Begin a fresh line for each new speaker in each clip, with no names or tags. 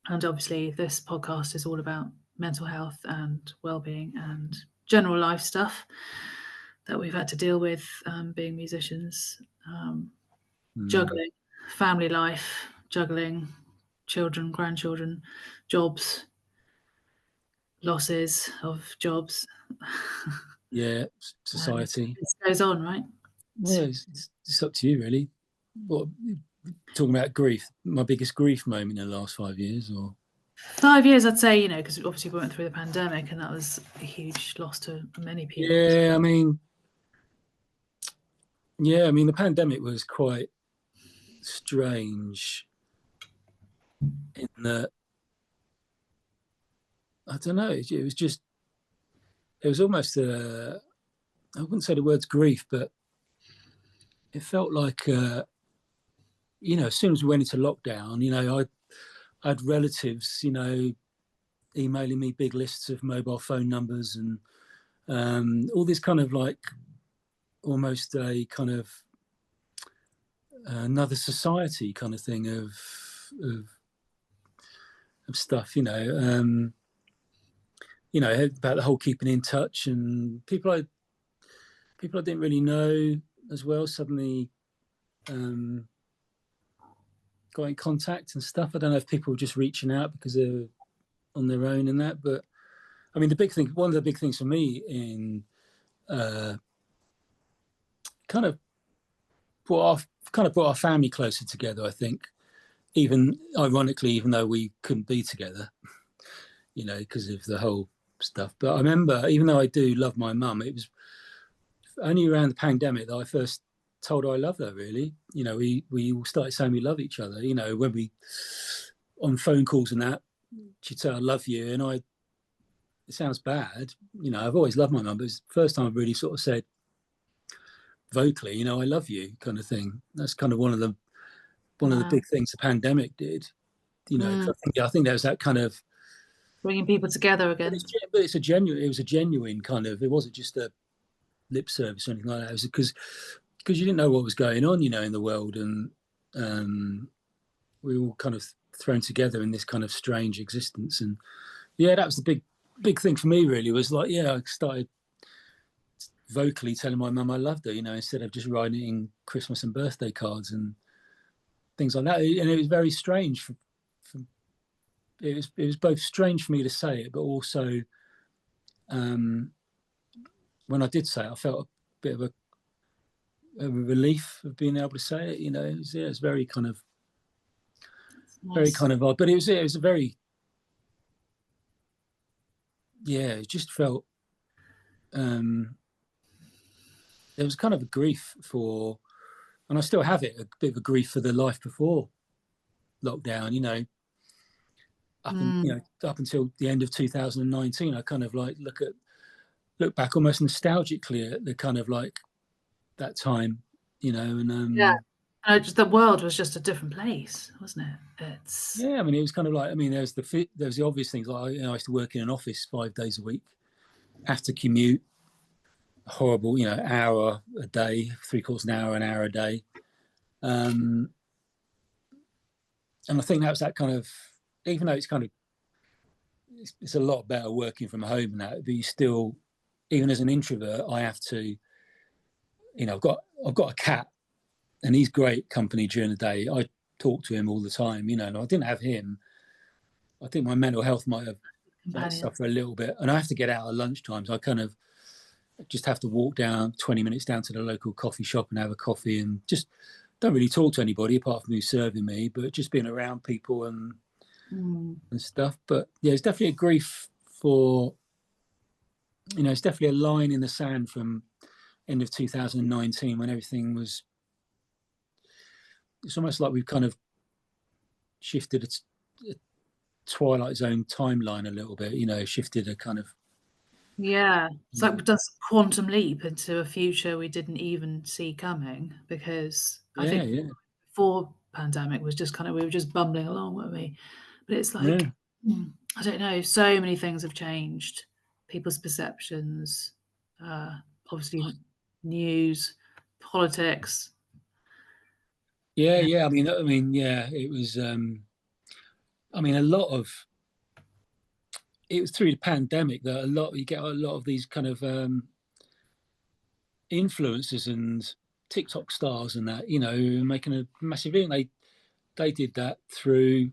And obviously, this podcast is all about mental health and well-being and general life stuff that we've had to deal with being musicians, juggling family life, juggling children, grandchildren, jobs, losses of jobs.
Yeah, society.
It goes on, right?
Well, it's up to you, really. What, talking about grief, my biggest grief moment in the last 5 years, or
5 years, I'd say, because obviously we went through the pandemic, and that was a huge loss to many people.
yeah, the pandemic was quite strange in that I don't know. It was almost I wouldn't say the words grief, but it felt like as soon as we went into lockdown, I had relatives, emailing me big lists of mobile phone numbers and all this kind of like almost a kind of another society kind of thing of stuff, about the whole keeping in touch, and people I didn't really know as well suddenly got in contact and stuff. I don't know if people were just reaching out because they're on their own and that, but I mean, one of the big things for me in kind of brought our family closer together, I think, even ironically, even though we couldn't be together, because of the whole stuff. But I remember, even though I do love my mum, it was only around the pandemic that I first told her I love her, really. We all started saying we love each other, when we, on phone calls and that, she'd say, I love you. And it sounds bad, I've always loved my mum, but it's the first time I really sort of said vocally, I love you kind of thing. That's kind of one of the big things the pandemic did, I think there was that kind of
bringing people together again.
But it was a genuine kind of, it wasn't just a lip service or anything like that. It was because you didn't know what was going on, in the world, and we were all kind of thrown together in this kind of strange existence. And yeah, that was the big thing for me, really, was like, I started vocally telling my mum I loved her, instead of just writing Christmas and birthday cards and things like that. And it was very strange it was both strange for me to say it, but also when I did say it, I felt a bit of a relief of being able to say it. It's very kind of very kind of odd, but it was a very it just felt there was kind of a grief for, and I still have it, a bit of a grief for the life before lockdown. Up until the end of 2019, I kind of like look back almost nostalgically at the kind of like that time, and
the world was just a different place, wasn't it?
I mean, it was kind of like, I mean, there's the obvious things, like I used to work in an office 5 days a week, have to commute horrible, hour a day, 3/4 an hour a day, and I think that was that kind of, even though it's kind of it's a lot better working from home now, but you still, even as an introvert, I have to, I've got a cat, and he's great company during the day. I talk to him all the time, and I didn't have him, I think my mental health might suffer a little bit. And I have to get out at lunchtime, so I kind of just have to walk down 20 minutes down to the local coffee shop and have a coffee, and just don't really talk to anybody apart from who's serving me, but just being around people and stuff. But yeah, it's definitely a grief for, it's definitely a line in the sand from end of 2019 when everything was, it's almost like we've kind of shifted a Twilight Zone timeline a little bit, shifted a kind of,
it's like we've done a quantum leap into a future we didn't even see coming, because I think before pandemic was just kind of, we were just bumbling along, weren't we? But it's like, I don't know, so many things have changed, people's perceptions, obviously news, politics.
I mean, it was I mean, it was through the pandemic that you get a lot of these kind of influencers and TikTok stars and that, making a massive impact. They did that through,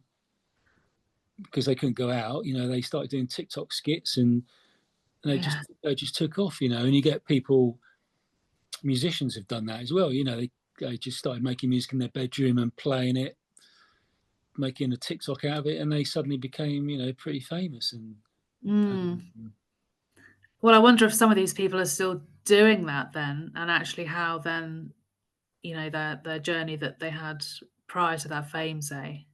because they couldn't go out, they started doing TikTok skits, and they just took off, and you get people, musicians have done that as well, they just started making music in their bedroom and playing it, making a TikTok out of it, and they suddenly became, pretty famous. And
well, I wonder if some of these people are still doing that then, and actually how then, their journey that they had prior to that fame, say.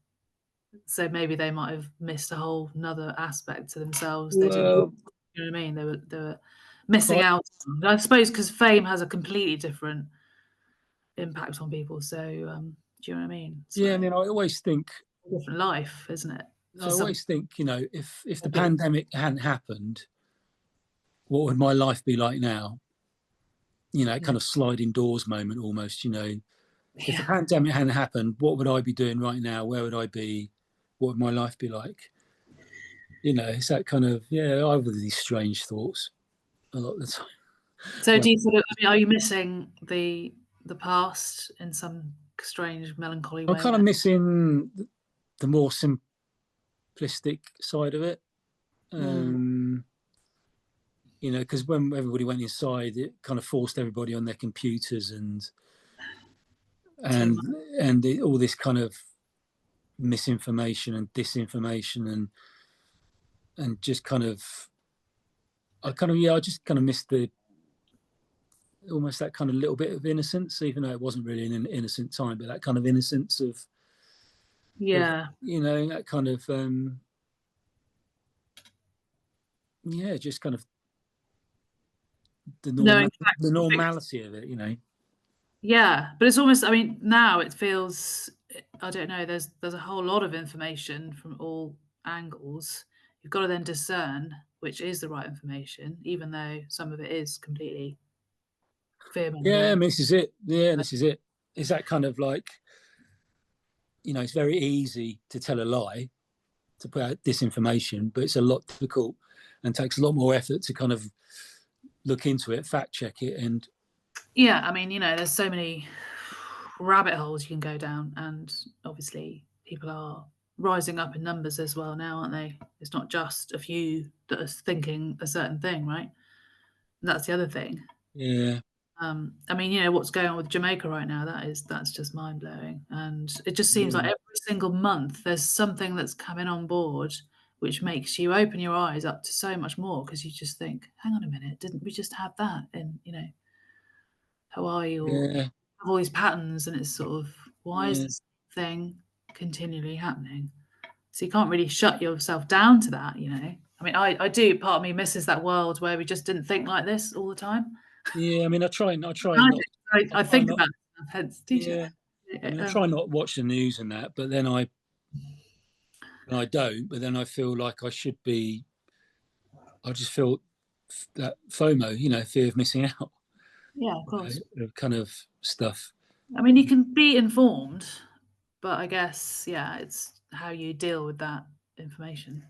So maybe they might have missed a whole another aspect to themselves. They didn't,
well,
you know what I mean? They were missing
I,
out. I suppose because fame has a completely different impact on people. So, do you know what I mean? It's
yeah, I
like
mean, I always think,
a different life, isn't it?
I
For some
always think, if the
people.
pandemic hadn't happened, what would my life be like now?
Yeah.
Kind of sliding doors moment almost, if the
Yeah.
pandemic hadn't happened, what would I be doing right now? Where would I be? What would my life be like? It's that kind of, I have these strange thoughts a lot of the time.
So
Well,
do you sort of, I mean, are you missing the past in some strange melancholy
I'm
way
kind of
then?
missing the more simplistic side of it.
Mm,
Because when everybody went inside, it kind of forced everybody on their computers, and
too
and
much.
all this kind of misinformation and disinformation, and just kind of, I just kind of missed the, almost that kind of little bit of innocence, even though it wasn't really an innocent time, but that kind of innocence of
Yeah.
that kind of just kind of the
Knowing
normal the
facts and figures.
normality of it.
Yeah, but it's almost, I mean, now it feels, I don't know, there's a whole lot of information from all angles. You've got to then discern which is the right information, even though some of it is completely
Yeah, I
fear-mongering.
mean, this is it. Yeah, this is it. It's that kind of like, it's very easy to tell a lie, to put out disinformation, but it's a lot difficult and takes a lot more effort to kind of look into it, fact check it, and
Yeah, I mean, there's so many rabbit holes you can go down, and obviously people are rising up in numbers as well now, aren't they? It's not just a few that are thinking a certain thing, right? And that's the other thing.
yeah,
I mean, what's going on with Jamaica right now, that's just mind blowing. And it just seems like
yeah,
every single month there's something that's coming on board which makes you open your eyes up to so much more because you just think, hang on a minute, didn't we just have that in, Hawaii or
yeah,
have all these patterns, and it's sort of why is
yeah,
this thing continually happening? So you can't really shut yourself down to that. I mean, I do. Part of me misses that world where we just didn't think like this all the time.
yeah. I mean, I try
I
not,
do. I
try
think
not,
about it, hence teaching.
yeah. I mean, I
Um,
try not to watch the news and that, but then when I don't, but then I feel like I should be. I just feel that FOMO, fear of missing out,
yeah, of course.
of kind of stuff.
I mean, you can be informed, but I guess, yeah, it's how you deal with that information,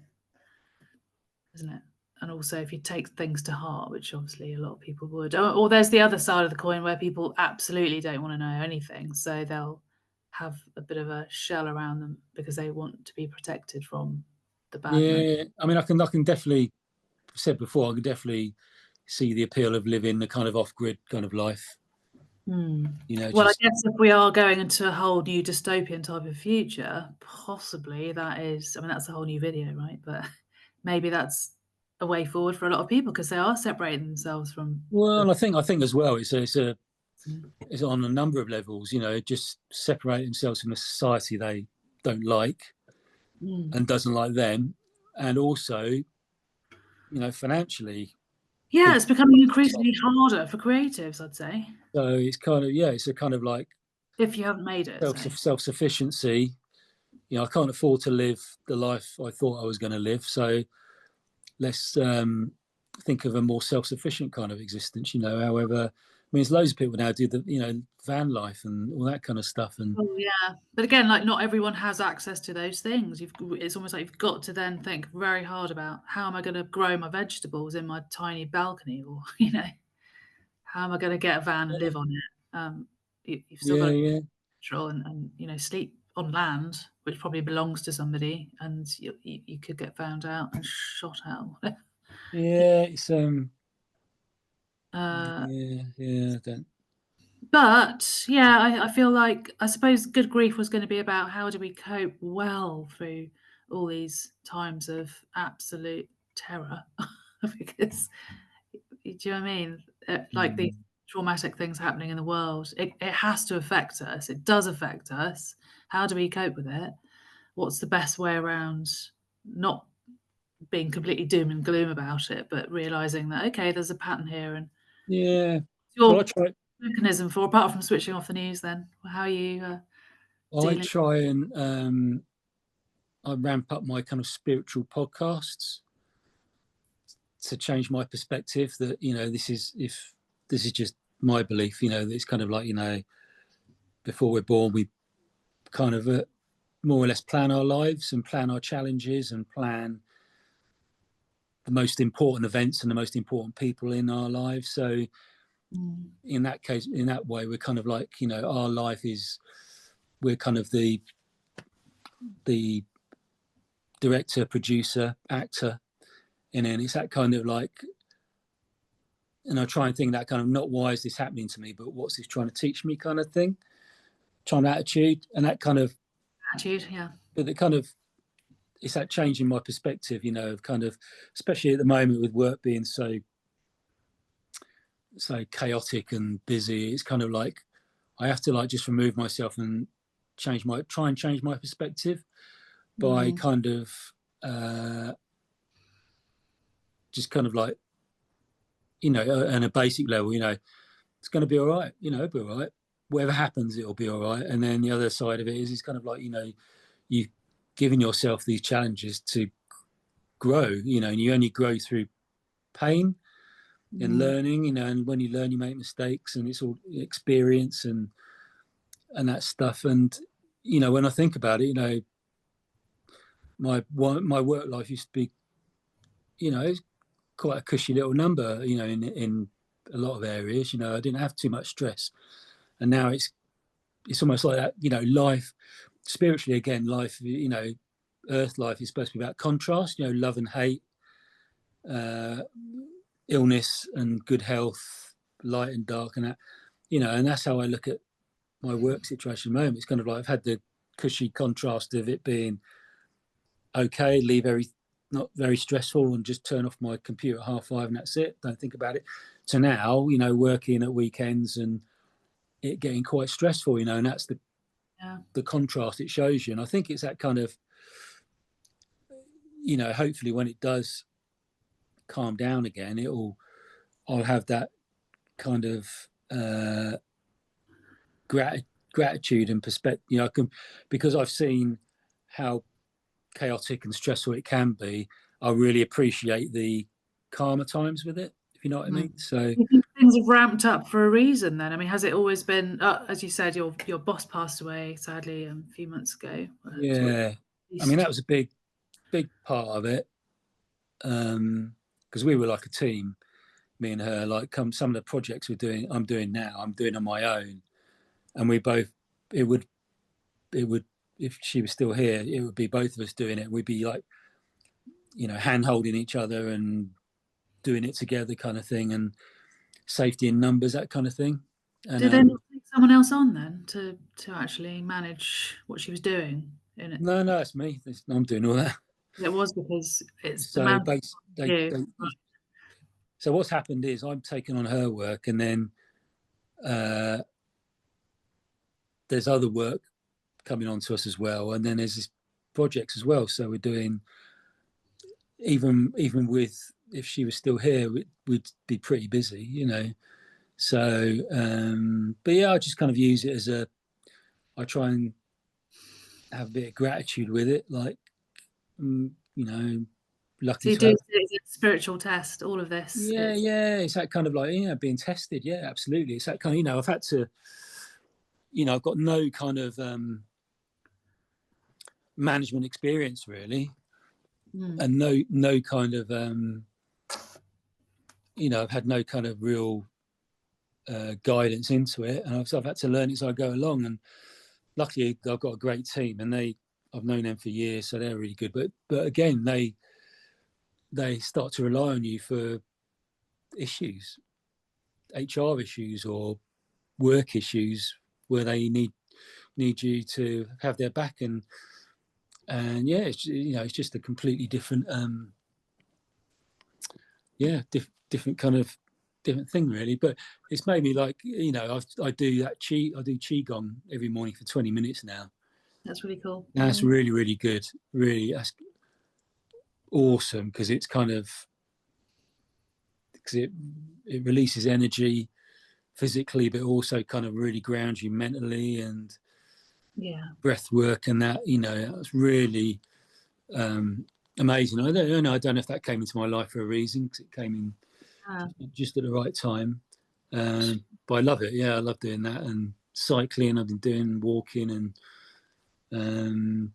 isn't it? And also, if you take things to heart, which obviously a lot of people would, or there's the other side of the coin where people absolutely don't want to know anything, so they'll have a bit of a shell around them because they want to be protected from the bad news.
Yeah, I mean, I can definitely, said before, I can definitely see the appeal of living the kind of off-grid kind of life.
Hmm. Well, I
Just
guess if we are going into a whole new dystopian type of future, possibly that is, I mean, that's a whole new video, right? But maybe that's a way forward for a lot of people because they are separating themselves from
well,
the.
and I think as well, it's on a number of levels. Just separate themselves from a society they don't like
Mm.
and doesn't like them, and also, financially,
Yeah,
people.
it's becoming increasingly harder for creatives, I'd say,
So it's kind of, it's a kind of like
if you haven't made it, say.
self sufficiency. I can't afford to live the life I thought I was going to live, so let's think of a more self sufficient kind of existence. However mean, there's loads of people now do the van life and all that kind of stuff. And
Oh, yeah. But again, like, not everyone has access to those things. It's almost like you've got to then think very hard about how am I gonna grow my vegetables in my tiny balcony, or, how am I gonna get a van and live on it? You've still got
yeah,
to
yeah,
control and, sleep on land, which probably belongs to somebody, and you could get found out and shot out.
yeah. It's
Uh,
yeah, yeah. I don't.
but yeah, I feel like I suppose good grief was going to be about how do we cope well through all these times of absolute terror, because do you know what I mean? Like these
Mm,
traumatic things happening in the world, it has to affect us. It does affect us. How do we cope with it? What's the best way around not being completely doom and gloom about it, but realizing that okay, there's a pattern here, and
yeah. Well, I
your
try.
mechanism for apart from switching off the news. Then how are you
I
dealing?
try and I ramp up my kind of spiritual podcasts to change my perspective. That this is if this is just my belief. It's kind of like before we're born, we kind of more or less plan our lives and plan our challenges and plan the most important events and the most important people in our lives. So
Mm,
in that case, in that way, we're kind of like our life is we're kind of the director, producer, actor, and then it's that kind of like. And I try and think that kind of not why is this happening to me, but what's this trying to teach me kind of thing, trying to attitude and that kind of,
attitude, yeah.
but the kind of it's that change in my perspective, of kind of, especially at the moment with work being so chaotic and busy. It's kind of like I have to like just remove myself and try and change my perspective by
Mm,
kind of uh, just kind of like on a basic level, it's going to be all right. It'll be all right. Whatever happens, it'll be all right. And then the other side of it is, it's kind of like you giving yourself these challenges to grow. And you only grow through pain and
mm,
learning. And when you learn, you make mistakes, and it's all experience and that stuff. And when I think about it, my work life used to be, it's quite a cushy little number, in a lot of areas. I didn't have too much stress, and now it's almost like that. Life spiritually again, life. Earth life is supposed to be about contrast. Love and hate, uh, illness and good health, light and dark, and that. And that's how I look at my work situation at the moment. It's kind of like I've had the cushy contrast of it being okay, leave not very stressful, and just turn off my computer at 5:30 and that's it. Don't think about it. To now, working at weekends and it getting quite stressful, and that's
yeah.
the contrast it shows you. And I think it's that kind of, hopefully when it does calm down again, I'll have that kind of gratitude and perspective. I can, because I've seen how chaotic and stressful it can be. I really appreciate the calmer times with it, if you know what I
Mm.
mean. So
You think things have ramped up for a reason then? I mean, has it always been, as you said, your boss passed away sadly a few months ago. Sort of
yeah, I mean that
least,
was a big part of it, because we were like a team, me and her. Like some of the projects I'm doing now, I'm doing on my own, and we both it would it would if she was still here, it would be both of us doing it. We'd be like hand holding each other and doing it together, kind of thing, and safety in numbers, that kind of thing. And
did they not take someone else on then to actually manage what she was doing in it?
no, no, it's me. I'm doing all that.
It was because it's the
So
man
base,
you.
so what's happened is I'm taking on her work, and then uh, there's other work coming on to us as well, and then there's this projects as well. So we're doing even with if she was still here, we'd be pretty busy. So, but yeah, I just kind of use it as I try and have a bit of gratitude with it, like, you know, lucky
So you
to
do
have.
see it as a spiritual test, all of this.
Yeah. It's that kind of like, being tested. Yeah, absolutely. It's that kind of, I've had to, I've got no kind of management experience really, and no kind of, I've had no kind of real guidance into it, and I've had to learn it as I go along. And luckily, I've got a great team, and I've known them for years, so they're really good. But again, they start to rely on you for issues, HR issues, or work issues where they need you to have their back. And yeah, it's just a completely different different kind of different thing really. But it's made me like, I do qigong every morning for 20 minutes now.
That's really cool.
That's really, really good. Really, that's awesome, because it's kind of, because it releases energy physically, but also kind of really grounds you mentally, and breath work and that, that's really amazing. I don't know if that came into my life for a reason, because it came in just at the right time. But I love it. Yeah, I love doing that, and cycling. I've been doing walking and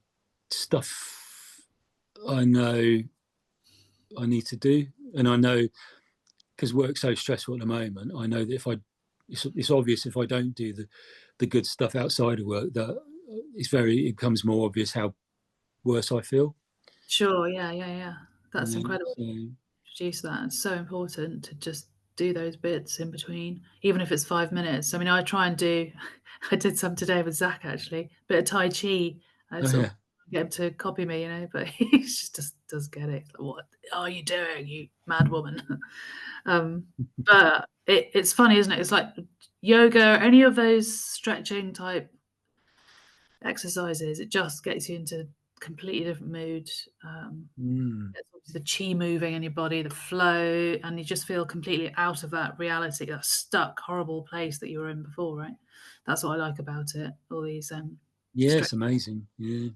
stuff I know I need to do. And I know, because work's so stressful at the moment, I know that it's obvious if I don't do the good stuff outside of work, that it becomes more obvious how worse I feel.
Sure. Yeah. That's incredible. Introduce that. It's so important to just do those bits in between, even if it's 5 minutes. I mean, I try and I did some today with Zach, actually, bit of Tai Chi. I sort of get him to copy me, but he just does get it. Like, what are you doing, you mad woman? But it's funny, isn't it? It's like yoga, any of those stretching type exercises, it just gets you into completely different mood. The chi moving in your body, the flow, and you just feel completely out of that reality, that stuck, horrible place that you were in before, right? That's what I like about it. All these
it's amazing. Yeah.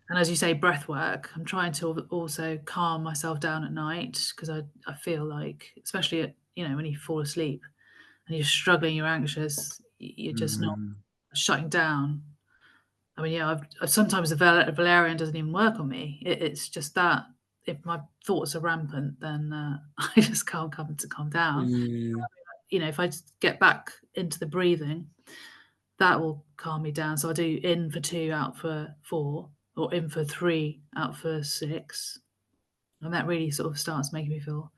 And as you say, breath work. I'm trying to also calm myself down at night, because I feel like, especially at, when you fall asleep and you're struggling, you're anxious, you're just not shutting down. I mean, sometimes the valerian doesn't even work on me. It's just that if my thoughts are rampant, then I just can't come to calm down. If I just get back into the breathing, that will calm me down. So I do in for 2, out for 4, or in for 3, out for 6. And that really sort of starts making me feel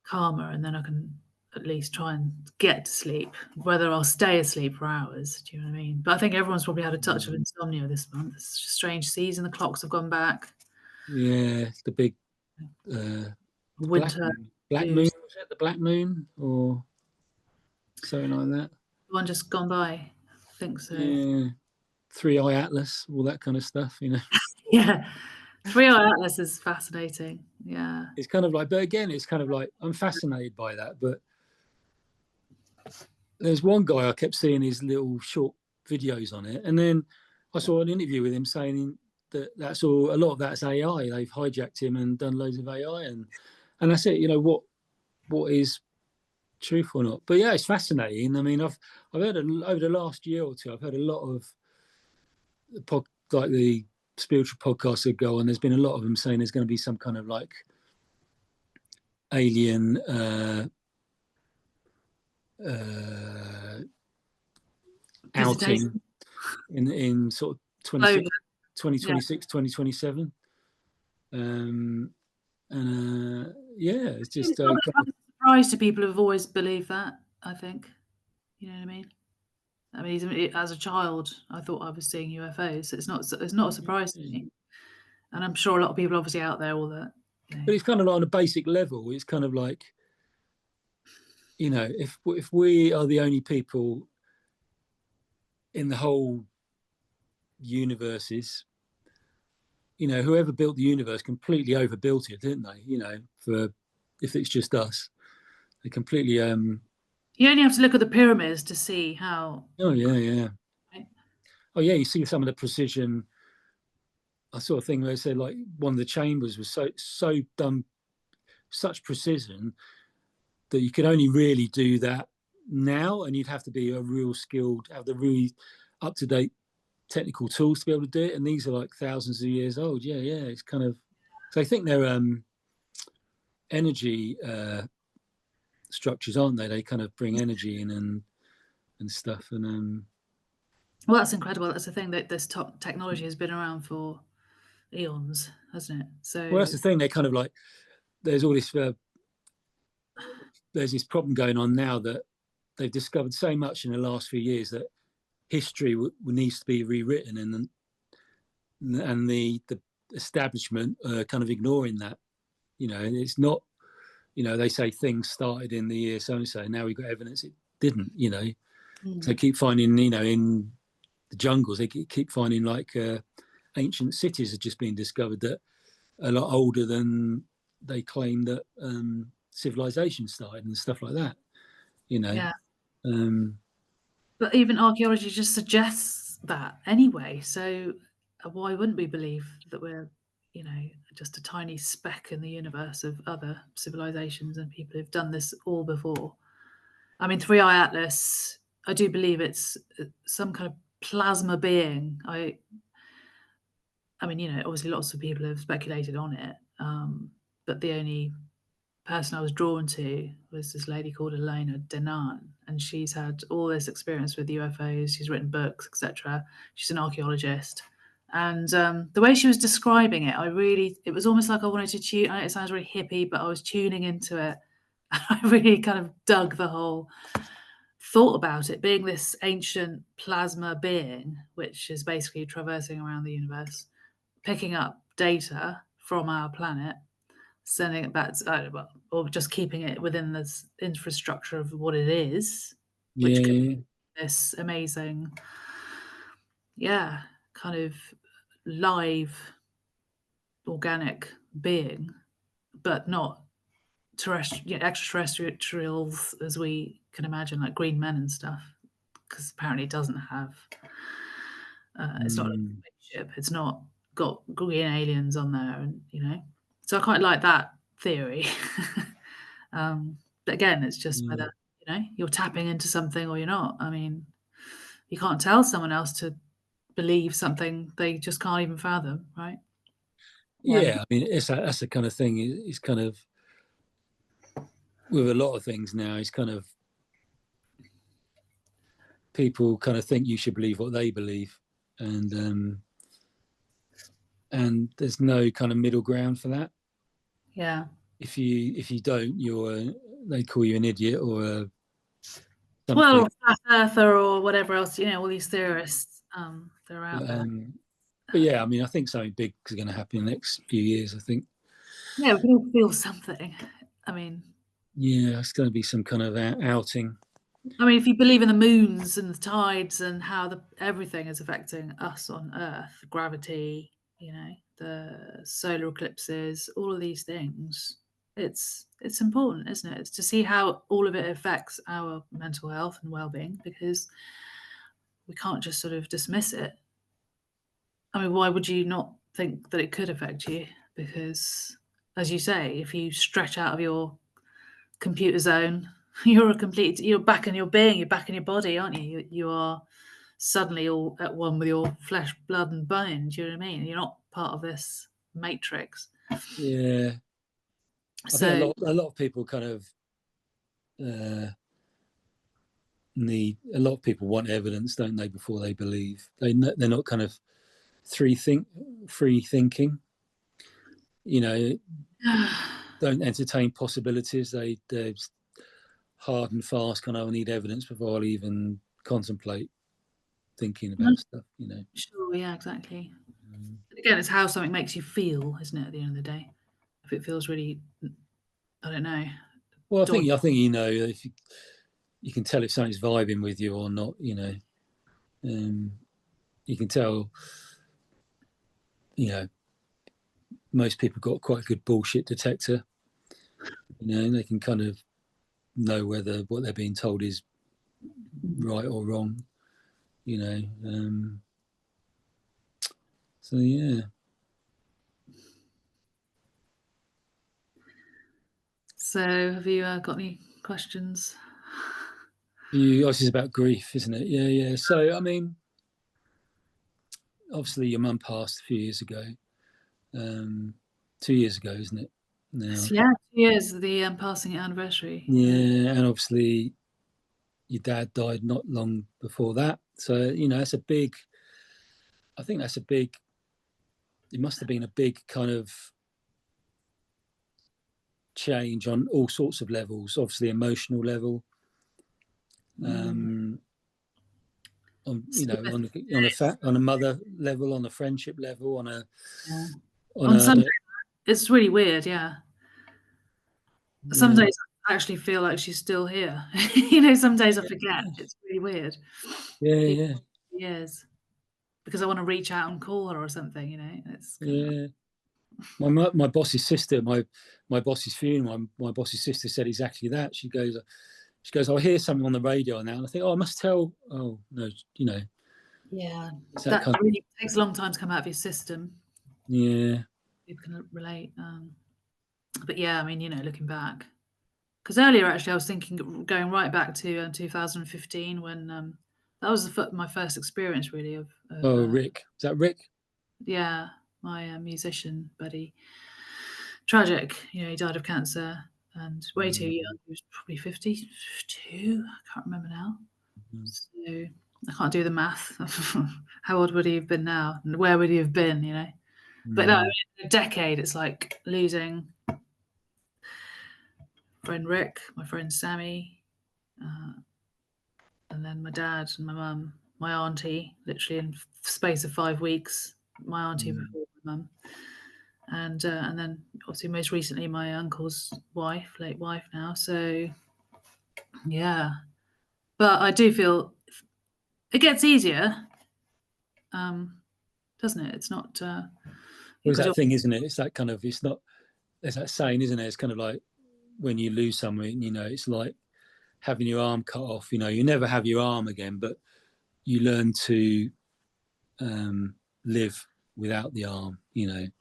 calmer, and then I can at least try and get to sleep, whether I'll stay asleep for hours. Do you know what I mean? But I think everyone's probably had a touch of insomnia this month. It's a strange season. The clocks have gone back.
Yeah, the big
winter
black moon. Was it the black moon or something like that?
The one just gone by. I think so.
Yeah, 3-eye atlas, all that kind of stuff.
Yeah, 3-eye atlas is fascinating. Yeah,
it's kind of like, but again, it's kind of like, I'm fascinated by that, but there's one guy I kept seeing his little short videos on it, and then I saw an interview with him saying that that's all, a lot of that's AI. They've hijacked him and done loads of AI, and that's it. What is truth or not? But yeah, it's fascinating. I mean, I've heard over the last year or two, I've heard a lot of like the spiritual podcasts that go on. There's been a lot of them saying there's going to be some kind of like alien outing in sort of 2026, 2027. Yeah, it's just
it's not a surprise to people who've always believed that, I think. You know what I mean? I mean, as a child, I thought I was seeing UFOs. It's not a surprise to me. And I'm sure a lot of people obviously out there all that.
But it's kind of like on a basic level, it's kind of like, if we are the only people in the whole universes, whoever built the universe completely overbuilt it, didn't they? For if it's just us, they completely.
You only have to look at the pyramids to see how.
Oh yeah. Right? Oh yeah, you see some of the precision I saw a thing where they said like one of the chambers was so done such precision that you could only really do that now, and you'd have to be a real skilled, have the really up to date technical tools to be able to do it. And these are like thousands of years old. Yeah, yeah. It's kind of, so I think they're energy structures, aren't they? They kind of bring energy in and stuff. And
well, that's incredible. That's the thing, that this top technology has been around for eons, hasn't it?
well, that's
So
the thing. They kind of like there's all this there's this problem going on now that they've discovered so much in the last few years that history needs to be rewritten, and the establishment kind of ignoring that. You know, and it's not. You know, they say things started in the year so and so. Now we've got evidence it didn't. You know, so they keep finding. You know, in the jungles, they keep finding like ancient cities have just been discovered that are a lot older than they claim that civilization started and stuff like that. You know,
yeah.
um,
But even archaeology just suggests that anyway. So why wouldn't we believe that we're, you know, just a tiny speck in the universe of other civilizations and people who've done this all before? I mean, Three Eye Atlas, I do believe it's some kind of plasma being. I mean, you know, obviously lots of people have speculated on it, but the only person I was drawn to was this lady called Elena Denan, and she's had all this experience with UFOs. She's written books, etc. She's an archaeologist, and the way she was describing it, it was almost like I wanted to tune. I know it sounds really hippie, but I was tuning into it. I really kind of dug the whole thought about it being this ancient plasma being, which is basically traversing around the universe, picking up data from our planet, sending it back to, well, or just keeping it within this infrastructure of what it is, which could
yeah,
be this amazing, yeah, kind of live organic being, but not extraterrestrials as we can imagine, like green men and stuff, because apparently it doesn't have. It's not a
mm,
spaceship. It's not got green aliens on there, and you know. So I quite like that theory. But again, it's just
yeah.
whether you're tapping into something or you're not. I mean, you can't tell someone else to believe something they just can't even fathom, right?
Yeah, I mean, that's the kind of thing. It's kind of with a lot of things now. It's kind of people kind of think you should believe what they believe, and and there's no kind of middle ground for that.
Yeah.
If you don't, they call you an idiot or
Well,
something.
or flat earther or whatever else, all these theorists, they're out
But,
there.
but yeah, I mean, I think something big is going to happen in the next few years. I think.
Yeah, we can all feel something. I mean,
Yeah, it's going to be some kind of outing.
if you believe in the moons and the tides and how everything is affecting us on Earth, gravity, the solar eclipses, all of these things, it's important, isn't it? It's to see how all of it affects our mental health and well-being, because we can't just sort of dismiss it. I mean, why would you not think that it could affect you? Because, as you say, if you stretch out of your computer zone, you're back in your being, you're back in your body, aren't you? You are suddenly all at one with your flesh, blood, and bone. Do you know what I mean? You're not part of this matrix.
Yeah, I think
So,
a lot of people kind of uh, a lot of people want evidence, don't they, before they believe. They're not kind of free thinking. You know, don't entertain possibilities. They're hard and fast. Kind of need evidence before I even contemplate thinking about stuff. You know.
sure, yeah, exactly. Again, it's how something makes you feel, isn't it? At the end of the day, if it feels really, I don't know,
Well,
dodgy.
I think if you can tell if something's vibing with you or not. You know, you can tell. You know, most people got quite a good bullshit detector. You know, and they can kind of know whether what they're being told is right or wrong. You know, so yeah.
So, have you got any questions?
This is about grief, isn't it? Yeah, yeah. So, I mean, obviously, your mum passed a few years ago. 2 years ago, isn't it? Now,
Yeah, 2 years, the passing anniversary.
yeah, and obviously, your dad died not long before that. So, that's a big. I think that's a big. It must have been a big kind of change on all sorts of levels. Obviously, emotional level.
Mm.
On
Sympathy,
on a mother level, on a friendship level,
yeah.
on
On some
a
days, it's really weird, yeah. Some
yeah
days I actually feel like she's still here. Some days I forget. It's really weird.
yeah
Even
yeah
years, because I wanna reach out and call her or something, It's kind of
yeah. My boss's sister, my boss's funeral, my boss's sister said exactly that. She goes, I hear something on the radio now, and I think, oh, I must tell. Oh no,
yeah.
it's that
That
kind of
really takes a long time to come out of your system.
yeah.
People can relate, but yeah, I mean, looking back, because earlier actually I was thinking going right back to 2015 when that was my first experience really of
Oh, Rick, is that Rick?
yeah, my musician buddy. Tragic, he died of cancer and way too
Mm-hmm.
young. He was probably 52. I can't remember now.
Mm-hmm.
So I can't do the math. How old would he have been now? And where would he have been? But no, in a decade, it's like losing friend Rick, my friend Sammy, uh, and then my dad and my mum, my auntie, literally in space of 5 weeks. My auntie before my mum, and then obviously most recently my uncle's wife, late wife now. So yeah, but I do feel it gets easier, um, doesn't it? It's not
Well, it's
because
that
you're
thing, isn't it? It's that kind of. It's not. There's that saying, isn't it? It's kind of like when you lose someone, it's like having your arm cut off. You never have your arm again, but you learn to live without the arm. You learn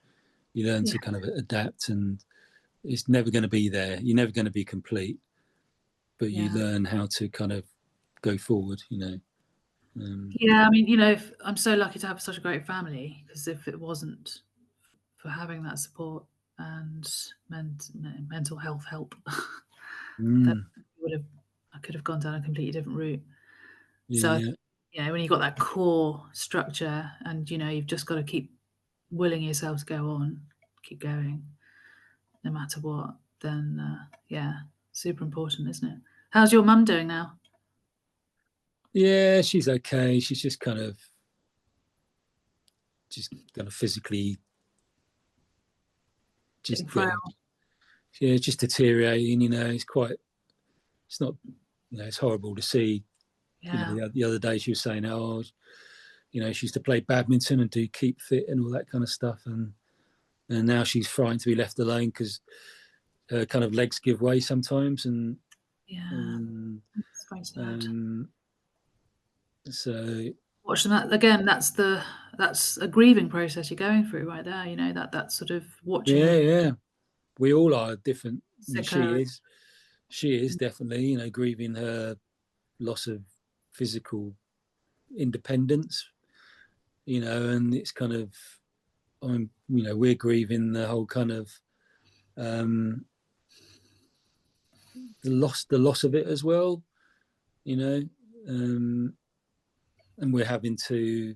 yeah,
to kind of adapt, and it's never going to be there. You're never going to be complete, but you
yeah.
learn how to kind of go forward.
Yeah, I mean, if I'm so lucky to have such a great family because if it wasn't for having that support and mental health help, then
Mm,
I could have gone down a completely different route. So,
yeah,
when you've got that core structure and you've just got to keep willing yourself to go on, keep going, no matter what, then yeah, super important, isn't it? How's your mum doing now?
yeah. She's okay. She's just kind of physically just
Getting frail.
yeah, just deteriorating. It's not. It's horrible to see.
Yeah,
The other day she was saying, oh, she used to play badminton and do keep fit and all that kind of stuff, and now she's frightened to be left alone because her kind of legs give way sometimes,
yeah.
and
It's very sad.
um, so
Watching that again, that's a grieving process you're going through right there. That sort of watching
yeah,
her
yeah, we all are different. I mean,
sicker.
she is definitely, grieving her loss of physical independence, and it's kind of, we're grieving the whole kind of um, the loss of it as well, you know, um, and we're having to.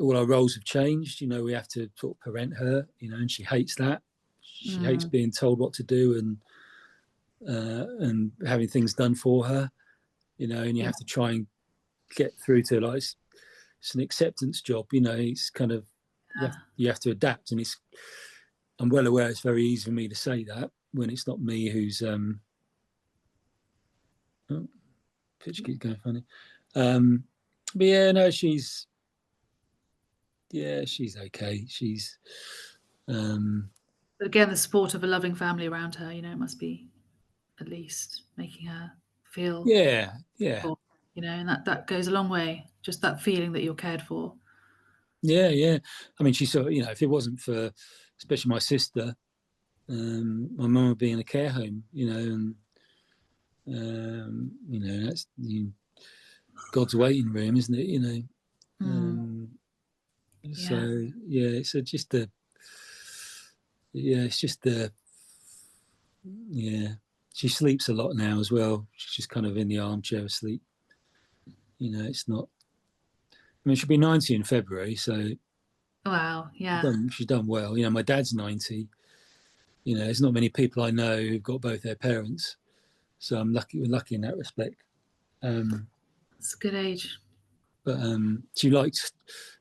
All our roles have changed. We have to sort of parent her, and she hates that. She hates
Mm,
being told what to do and having things done for her, and you
yeah,
have to try and get through to like it's an acceptance job. It's kind of you have to adapt, and I'm well aware it's very easy for me to say that when it's not me who's oh, pitch keeps going funny. But yeah, no, she's okay. She's
but again, the support of a loving family around her, it must be at least making her feel
yeah, yeah,
for, and that goes a long way. Just that feeling that you're cared for.
yeah, yeah. I mean, she sort of, if it wasn't for, especially my sister, my mum would be in a care home, and that's God's waiting room, isn't it? So yeah, it's just a it's just a yeah. She sleeps a lot now as well. She's just kind of in the armchair asleep. It's not. I mean, she'll be 90 in February, so
Wow, yeah.
she's done well. My dad's 90. There's not many people I know who've got both their parents, so I'm lucky. We're lucky in that respect.
It's a good age.
But she likes,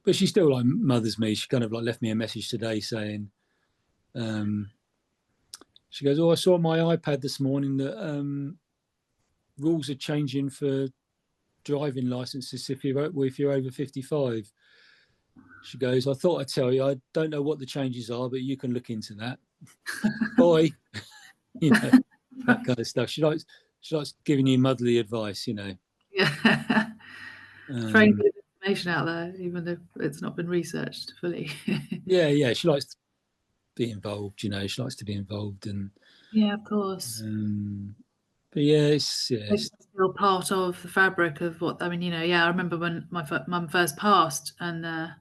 but she still like mothers me. She kind of like left me a message today saying, she goes, "Oh, I saw on my iPad this morning that rules are changing for driving licenses if you're over 55." She goes, "I thought I'd tell you. I don't know what the changes are, but you can look into that." Bye. That kind of stuff. She likes giving you motherly advice.
Yeah. Throwing good information out there, even though it's not been researched fully.
Yeah. She likes to be involved. She likes to be involved, and
Yeah, of course.
But yeah, it's
still part of the fabric of what I mean. Yeah, I remember when my mum first passed, and I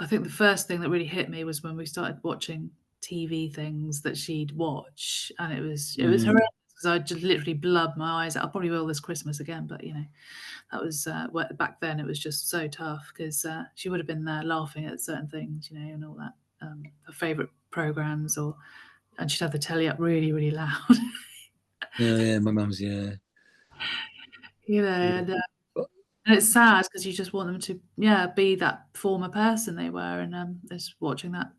think the first thing that really hit me was when we started watching TV things that she'd watch, and it was horrendous because I just literally blubbed my eyes out. I probably will this Christmas again, but that was back then. It was just so tough because she would have been there laughing at certain things, and all that. Her favourite programs, and she'd have the telly up really, really loud.
yeah, my mum's yeah.
And it's sad because you just want them to be that former person they were, and just watching that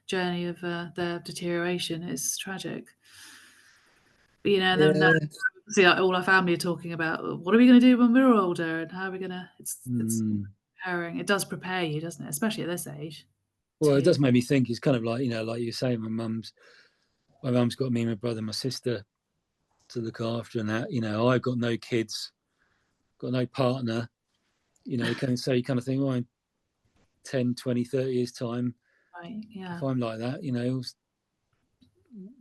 journey of their deterioration is tragic. But, and then see, like, all our family are talking about what are we going to do when we're older, and how are we going to? It's preparing. It does prepare you, doesn't it? Especially at this age.
Well, it does make me think. It's kind of like like you say, my mum's got me, my brother, and my sister to look after, and that. I've got no kids, got no partner. You kind of think, oh, in 10, 20, 30 years time,
right? Yeah.
If I'm like that,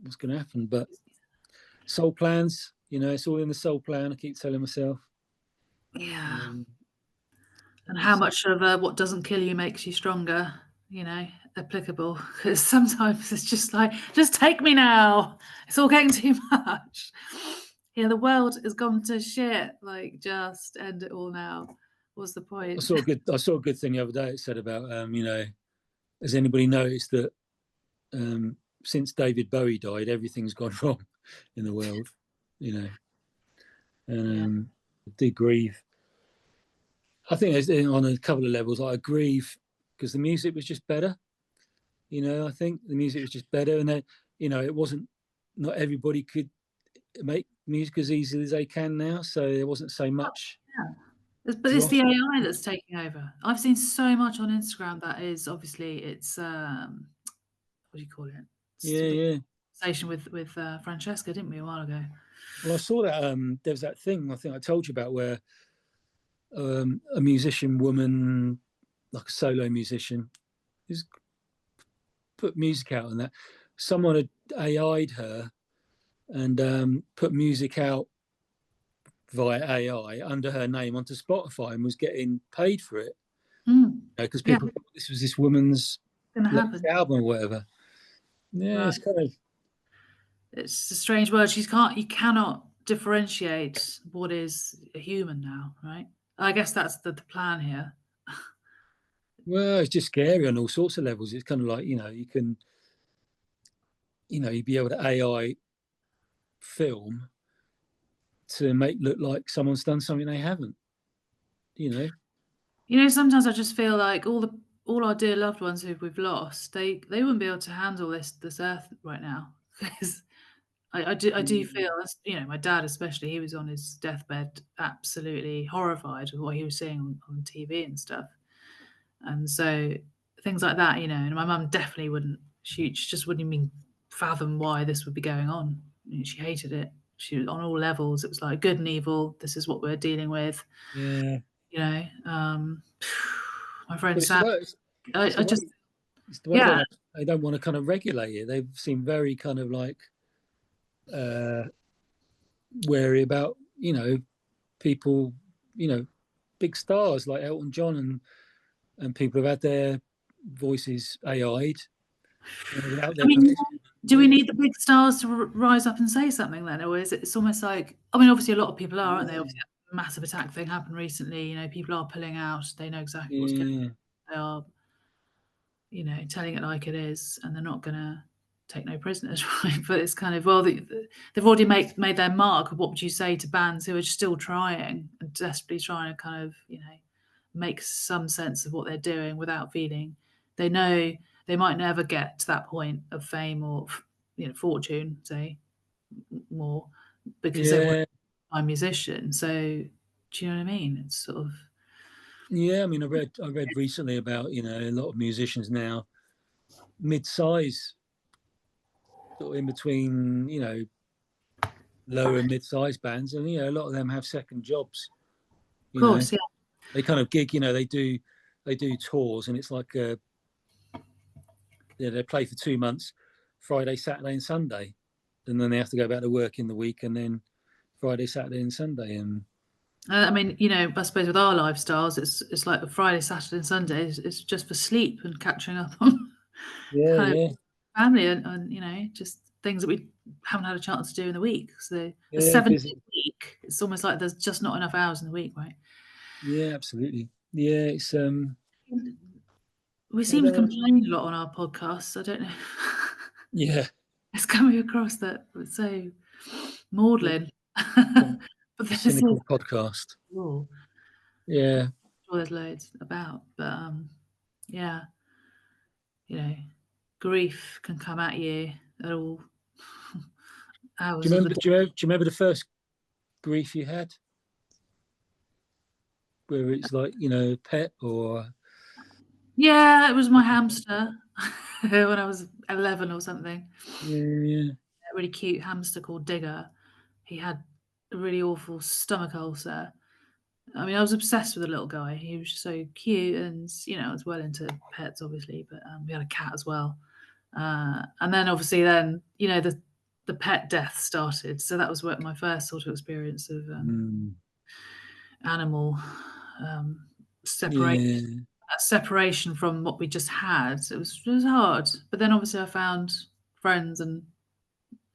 what's going to happen? But soul plans, it's all in the soul plan. I keep telling myself.
Yeah. And how much of what doesn't kill you makes you stronger, applicable. Because sometimes it's just like, just take me now. It's all getting too much. Yeah, the world has gone to shit. Like, just end it all now. What's the point?
I saw a good thing the other day. It said about, has anybody noticed that since David Bowie died, everything's gone wrong in the world, and I did grieve. I think on a couple of levels, I grieve because the music was just better. I think the music was just better, and then it wasn't. Not everybody could make music as easily as they can now, so there wasn't so much.
But it's the AI that's taking over. I've seen so much on Instagram that is obviously it's what do you call it?
Yeah.
Conversation with Francesca, didn't we, a while ago?
Well, I saw that there was that thing I think I told you about where a musician woman, like a solo musician, who's put music out, and that someone had AI'd her and put music out via AI under her name onto Spotify and was getting paid for it because people thought this was this woman's album or whatever. Yeah, it's kind of.
It's a strange word. You cannot differentiate what is a human now, right? I guess that's the plan here.
Well, it's just scary on all sorts of levels. It's kind of like, you can, you'd be able to AI film to make look like someone's done something they haven't,
Sometimes I just feel like all our dear loved ones who we've lost, they wouldn't be able to handle this earth right now because I do feel, my dad especially, he was on his deathbed absolutely horrified with what he was seeing on TV and stuff. And so things like that, and my mum definitely wouldn't. She just wouldn't even fathom why this would be going on. She hated it. She was on all levels. It was like good and evil. This is what we're dealing with.
Yeah.
My friend Sam.
It's the way they don't want to kind of regulate it. They seem very kind of like wary about, people, big stars like Elton John and people have had their voices AI'd, without
I
their
mean,
permission.
do we need the big stars to rise up and say something then, or is it's almost like? I mean, obviously a lot of people are, aren't they?
Yeah,
Obviously, a massive attack thing happened recently. People are pulling out. They know exactly what's going.
yeah,
They are, telling it like it is, and they're not gonna take no prisoners, right? But it's kind of, well, they've already made their mark. What would you say to bands who are still trying and desperately trying to kind of, make some sense of what they're doing without feeling they know they might never get to that point of fame or, fortune, say, more because they want
yeah,
to be a musician. So, do you know what I mean? It's sort of
yeah. I mean, I read recently about, a lot of musicians now mid-size, sort of in between, lower and mid-size bands, and a lot of them have second jobs.
of
You know,
course, yeah.
they kind of gig. They do tours, and it's like they play for 2 months, Friday, Saturday, and Sunday, and then they have to go back to work in the week, and then Friday, Saturday, and Sunday, and
I mean, I suppose with our lifestyles, it's like a Friday, Saturday, and Sunday is just for sleep and catching up on
yeah,
kind of
yeah,
family and just things that we haven't had a chance to do in the week. So a
yeah,
7 day
busy.
week, it's almost like there's just not enough hours in the week, right?
Yeah, absolutely. Yeah, it's
We
I
seem to
don't know.
complain a lot on our podcasts. I don't know.
Yeah,
It's coming across that we're so
yeah,
maudlin.
kind
But
of
this is
cynical podcast.
cool. I'm
Yeah.
sure there's loads about, but yeah, you know, grief can come at you at all
Do you
hours of the
remember?
day.
Do you remember the first grief you had, whether it's like a pet or
Yeah, it was my hamster when I was 11 or something.
yeah,
A really cute hamster called Digger. He had a really awful stomach ulcer. I mean, I was obsessed with the little guy. He was so cute, and I was well into pets, obviously, but we had a cat as well. And then, obviously, the pet death started. So that was what my first sort of experience of
mm,
animal separation.
yeah,
That separation from what we just had. It was hard, but then obviously I found friends and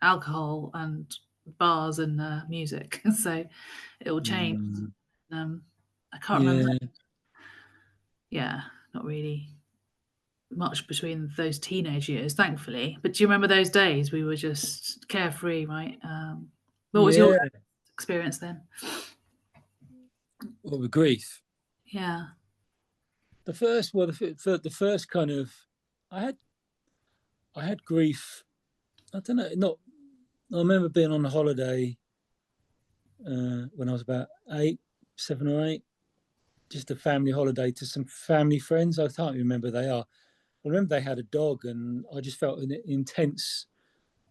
alcohol and bars and music, so it all changed.
mm,
Um, I can't remember.
yeah,
Yeah, not really much between those teenage years, thankfully. But do you remember those days? We were just carefree, right? What was your
yeah.
experience then?
What with grief?
Yeah,
The first kind of, I had I had grief. I don't know. Not. I remember being on a holiday when I was about 7 or 8, just a family holiday to some family friends. I can't remember who they are. I remember they had a dog, and I just felt an intense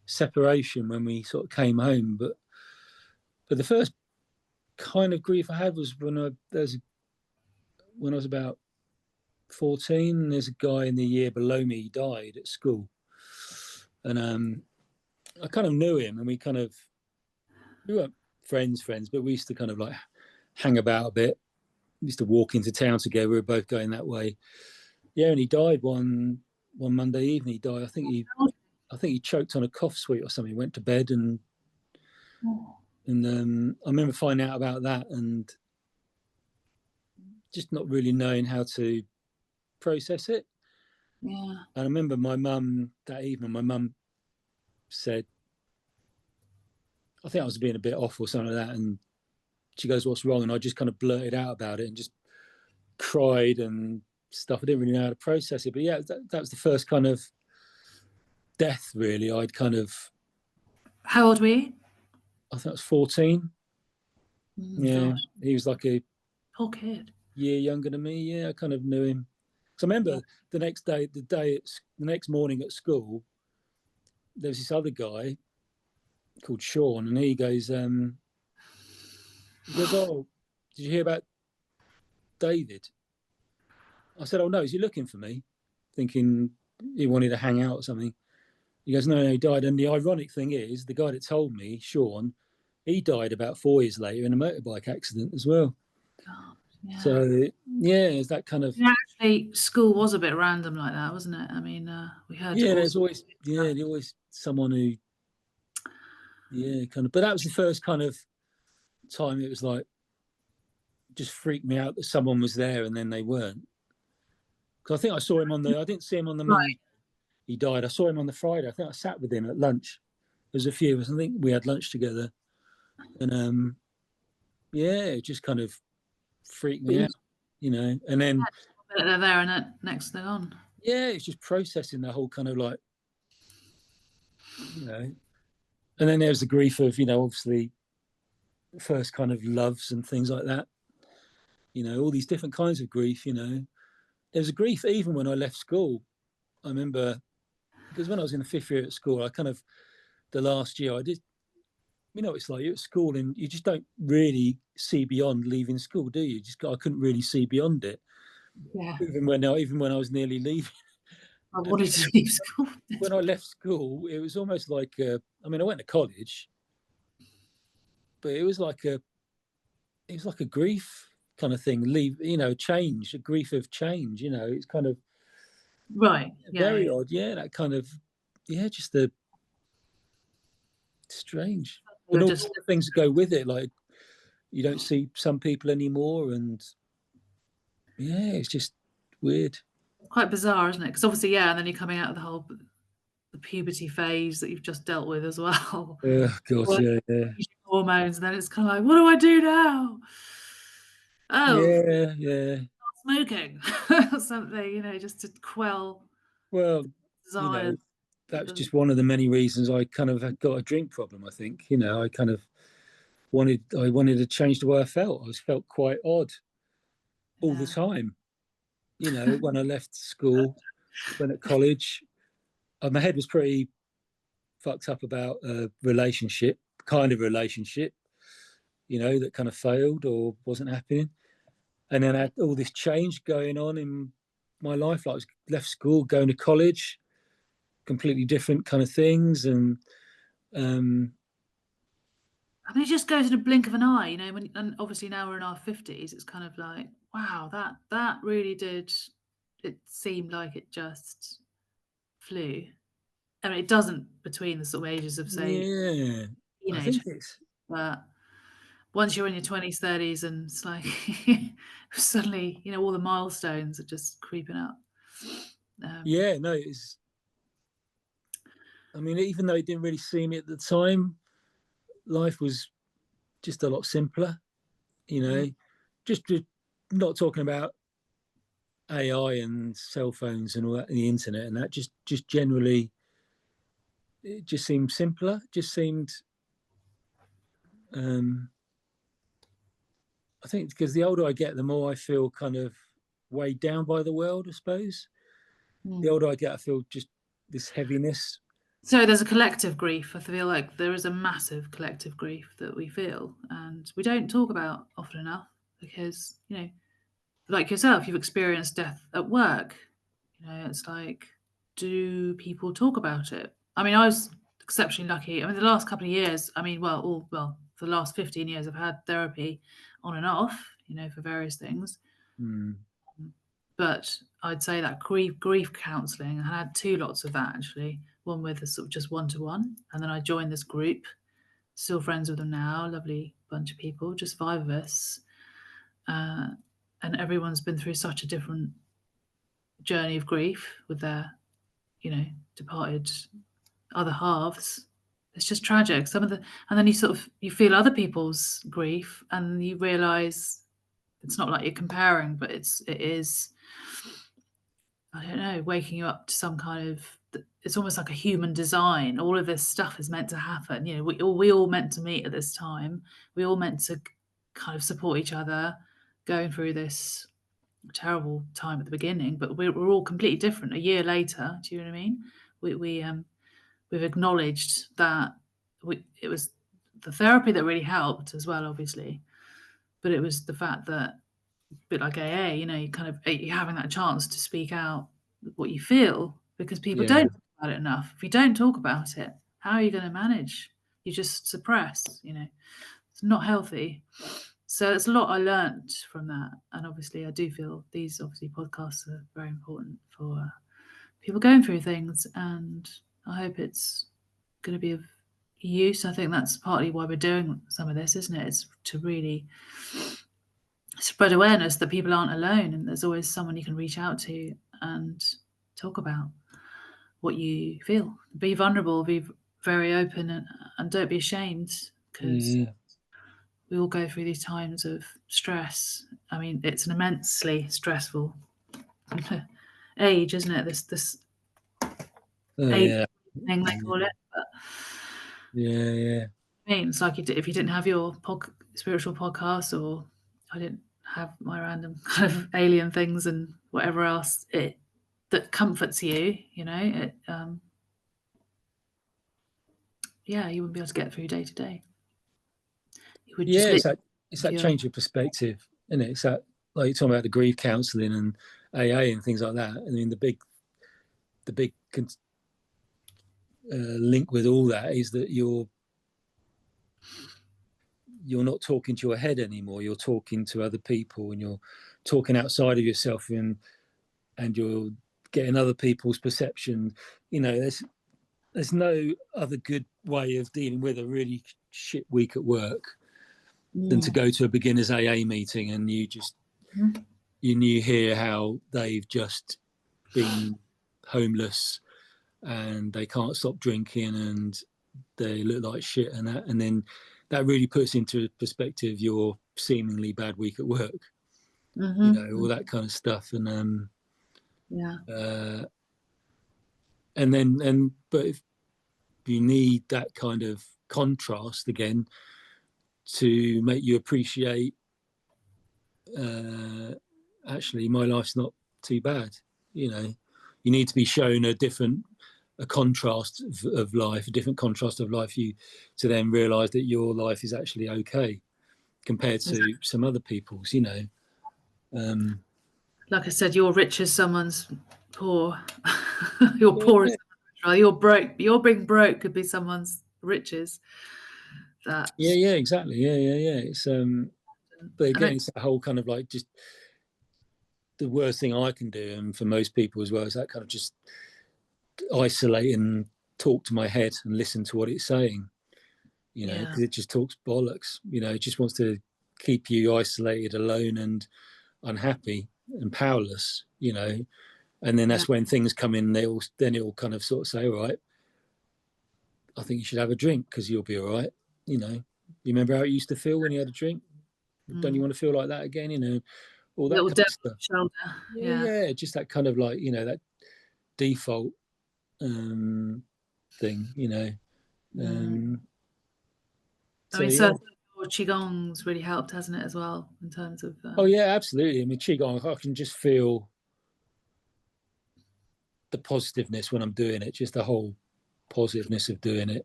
separation when we sort of came home. But the first kind of grief I had was when I was about 14. And there's a guy in the year below me, he died at school, and I kind of knew him, and we weren't friends, but we used to kind of like hang about a bit. We used to walk into town together. We were both going that way. Yeah, and he died one Monday evening. He died. I think he choked on a cough sweet or something. He went to bed, and I remember finding out about that and just not really knowing how to process it.
yeah,
And I remember my mum that evening. My mum said, I think I was being a bit off or something like that, and she goes, "What's wrong?" And I just kind of blurted out about it and just cried and stuff. I didn't really know how to process it, but yeah, that was the first kind of death. Really,
how old were you?
I think I was 14. Yeah,
Gosh,
he was like a
poor kid.
year younger than me. Yeah, I kind of knew him. So I
Yeah.
remember the next morning at school, there was this other guy called Sean, and he goes, "Oh, did you hear about David?" I said, "Oh no, is he looking for me?" Thinking he wanted to hang out or something. He goes, no, he died. And the ironic thing is, the guy that told me, Sean, he died about 4 years later in a motorbike accident as well.
God, yeah.
So yeah, it's that kind of.
Yeah, actually, school was a bit random like that, wasn't it? I mean, we heard
Yeah,
all
there's
sorts
always
of stuff.
there's always someone who kind of. But that was the first kind of time it was like just freaked me out that someone was there and then they weren't. Because I think I saw him on the. I didn't see him on the
Right.
Monday he died. I saw him on the Friday. I think I sat with him at lunch. There's a few of us. I think we had lunch together, and yeah, it just kind of freaked
But
me
you
out, you know. And then
they're there and then next thing on.
yeah, it's just processing the whole kind of like, you know. And then there's the grief of, you know, obviously first kind of loves and things like that. You know, all these different kinds of grief. You know, there was a grief even when I left school. I remember because when I was in the fifth year at school, I kind of the last year I did. You know, it's like you're at school and you just don't really see beyond leaving school, do you? Just I couldn't really see beyond it,
Yeah.
even when I was nearly leaving.
I
And
wanted to leave school.
when I left school, it was almost like I mean, I went to college, but it was like a grief kind of thing. Leave, you know, change, a grief of change. You know, it's kind of
Right. Yeah,
very
yeah.
odd. Yeah, that kind of just the strange,
We
and
were
all
just
the things that go with it, like you don't see some people anymore, and yeah, it's just weird.
quite bizarre, isn't it? Because obviously, yeah, and then you're coming out of the puberty phase that you've just dealt with as well.
Oh God,
Well,
yeah, yeah,
hormones, and then it's kind of like, what do I do now? Oh,
yeah, yeah.
smoking or something, just to quell
Well, you know,
desires.
that was just one of the many reasons I kind of had got a drink problem. I think, you know, I kind of I wanted to change the way I felt. I was felt quite odd all the
Yeah.
time. You know, when I left school, went at college, my head was pretty fucked up about a relationship, kind of relationship, you know, that kind of failed or wasn't happening. And then I had all this change going on in my life. Like I was left school, going to college, completely different kind of things. And um,
I mean, it just goes in a blink of an eye, and obviously now we're in our 50s, it's kind of like, wow, that really did. It seemed like it just flew. I mean, it doesn't between the sort of ages of, say,
yeah, I
teenage,
think it's,
but once you're in your 20s, 30s, and it's like suddenly, all the milestones are just creeping up. Um,
yeah, no, it's, I mean, even though it didn't really seem it at the time, life was just a lot simpler, you
mm,
know, just not talking about AI and cell phones and all that, and the internet and that, just generally, it just seemed simpler. Just seemed, um, I think, because the older I get, the more I feel kind of weighed down by the world. I suppose the
mm.
older I get, I feel just this heaviness.
So there's a collective grief. I feel like there is a massive collective grief that we feel, and we don't talk about often enough because, like yourself, you've experienced death at work. It's like, do people talk about it? I mean, I was exceptionally lucky. I mean, the last couple of years, I mean, for the last 15 years, I've had therapy on and off, for various things.
Mm,
But I'd say that grief counselling, I had two lots of that actually. One with a sort of just one to one, and then I joined this group. Still friends with them now. Lovely bunch of people, just five of us, uh, and everyone's been through such a different journey of grief with their, departed other halves. It's just tragic. And then you sort of you feel other people's grief, and you realise it's not like you're comparing, but it is. I don't know, waking you up to some kind of. It's almost like a human design. All of this stuff is meant to happen. We all meant to meet at this time. We all meant to kind of support each other, going through this terrible time at the beginning. But we're all completely different. A year later, do you know what I mean? We've acknowledged that it was the therapy that really helped as well, obviously, but it was the fact that, a bit like AA, you kind of you're having that chance to speak out what you feel, because people don't talk about it enough. If you don't talk about it, how are you going to manage? You just suppress, it's not healthy. So it's a lot I learnt from that. And obviously I do feel these podcasts are very important for people going through things, and I hope it's going to be of use. I think that's partly why we're doing some of this, isn't it? It's to really spread awareness that people aren't alone, and there's always someone you can reach out to and talk about what you feel. Be vulnerable, be very open, and don't be ashamed, because we all go through these times of stress. I mean, it's an immensely stressful age, isn't it? This age thing they call it. But I mean, it's like if you didn't have your spiritual podcast, or I didn't have my random kind of alien things and whatever else that comforts you, it, you wouldn't be able to get through day to day. You would just
it's that change of perspective, isn't it? It's that, like you're talking about the grief counselling and AA and things like that. I mean, the big link with all that is that you're not talking to your head anymore. You're talking to other people, and you're talking outside of yourself, and you're getting other people's perception. There's no other good way of dealing with a really shit week at work than to go to a beginner's AA meeting, and you hear how they've just been homeless and they can't stop drinking and they look like shit, and then that really puts into perspective your seemingly bad week at work. All that kind of stuff. And but if you need that kind of contrast again to make you appreciate, actually my life's not too bad. You need to be shown a contrast of life, a different contrast of life, to then realize that your life is actually okay compared to some other people's.
Like I said, you're rich as someone's poor. You're poor as someone's rich. Right? You're broke. Your being broke could be someone's riches.
Exactly. It's but again, it's that whole kind of like, just the worst thing I can do, and for most people as well, is that kind of just isolate and talk to my head and listen to what it's saying, because it just talks bollocks. It just wants to keep you isolated, alone, and unhappy and powerless. And then that's when things come in. Then it'll kind of sort of say, all right, I think you should have a drink because you'll be all right. You remember how it used to feel when you had a drink? Don't you want to feel like that again? All that kind of stuff.
Shoulder.
Yeah, just that kind of like, that default thing.
So Qigong's really helped, hasn't it, as well, in terms of...
Oh, yeah, absolutely. I mean, Qigong, I can just feel the positiveness when I'm doing it, just the whole positiveness of doing it.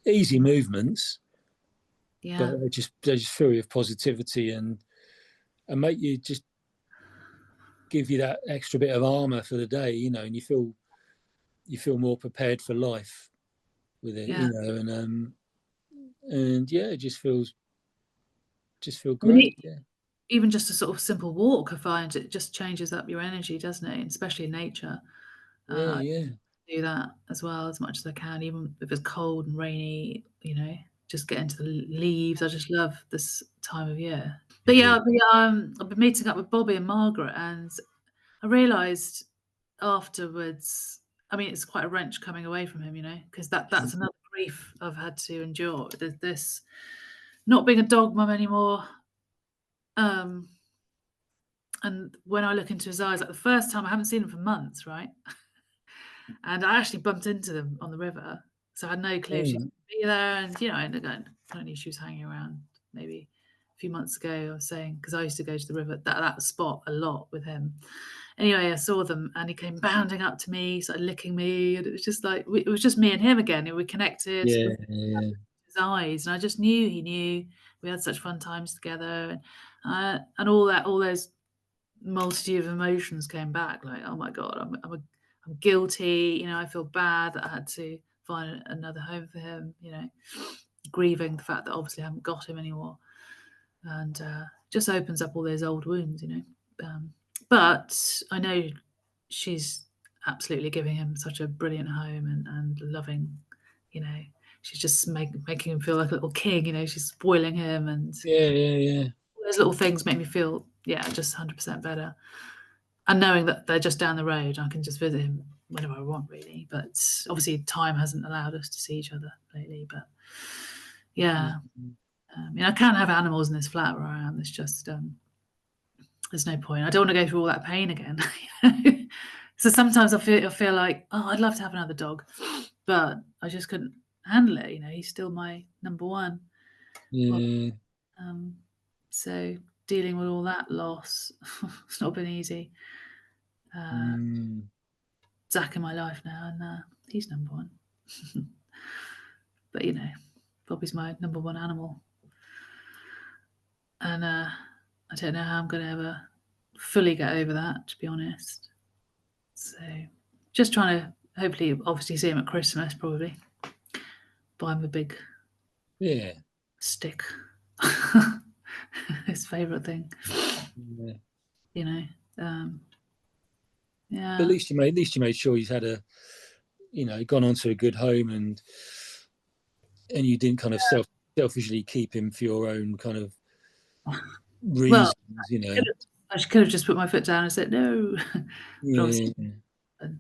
Easy movements, but they just fill you with positivity and make you just give you that extra bit of armor for the day, and you feel more prepared for life with it, and it just feels great.
Even just a sort of simple walk, I find it just changes up your energy, doesn't it? Especially in nature. Do that as well as much as I can, even if it's cold and rainy. Just get into the leaves. I just love this time of year. But I've been meeting up with Bobby and Margaret, and I realised afterwards. I mean, it's quite a wrench coming away from him, because that's another grief I've had to endure. This not being a dog mum anymore. And when I look into his eyes, like the first time, I haven't seen him for months, right? And I actually bumped into them on the river, so I had no clue she'd be there. And I kind of knew she was hanging around. Maybe a few months ago, I was saying, because I used to go to the river, that spot a lot with him. Anyway, I saw them, and he came bounding up to me, started licking me, and it was just like it was just me and him again. And we connected. His eyes, and I just knew he knew. We had such fun times together, and all those multitude of emotions came back. Like, oh my god, I'm I'm guilty, I feel bad that I had to find another home for him, grieving the fact that obviously I haven't got him anymore, and just opens up all those old wounds, but I know she's absolutely giving him such a brilliant home and loving, you know, she's just making him feel like a little king, she's spoiling him, and
Yeah.
those little things make me feel, just 100% better. And knowing that they're just down the road, I can just visit him whenever I want, really. But obviously, time hasn't allowed us to see each other lately. But yeah, I can't have animals in this flat where I am. It's just there's no point. I don't want to go through all that pain again. So sometimes I feel like, oh, I'd love to have another dog, but I just couldn't handle it. He's still my number one.
Yeah.
So dealing with all that loss, it's not been easy. Zach in my life now, and he's number one. But Bobby's my number one animal, and I don't know how I'm going to ever fully get over that, to be honest. So just trying to hopefully, obviously, see him at Christmas, probably buy him a big stick. His favourite thing. Yeah. Yeah.
But at least you made sure he's had gone on to a good home, and you didn't kind of selfishly keep him for your own kind of reasons.
Well, I could have just put my foot down and said no.
Yeah.
And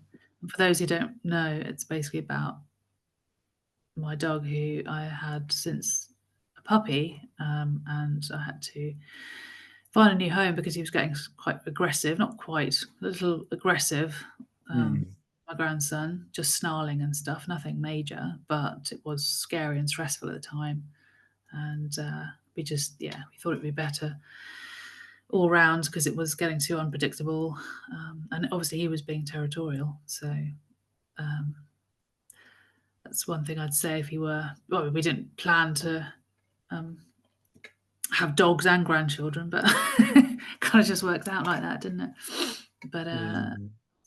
for those who don't know, it's basically about my dog, who I had since a puppy, and I had to find a new home because he was getting quite aggressive, not quite, a little aggressive. My grandson, just snarling and stuff, nothing major, but it was scary and stressful at the time. And we thought it'd be better all round because it was getting too unpredictable. And obviously he was being territorial. So that's one thing I'd say if he were, well, we didn't plan to have dogs and grandchildren, but kind of just worked out like that, didn't it? But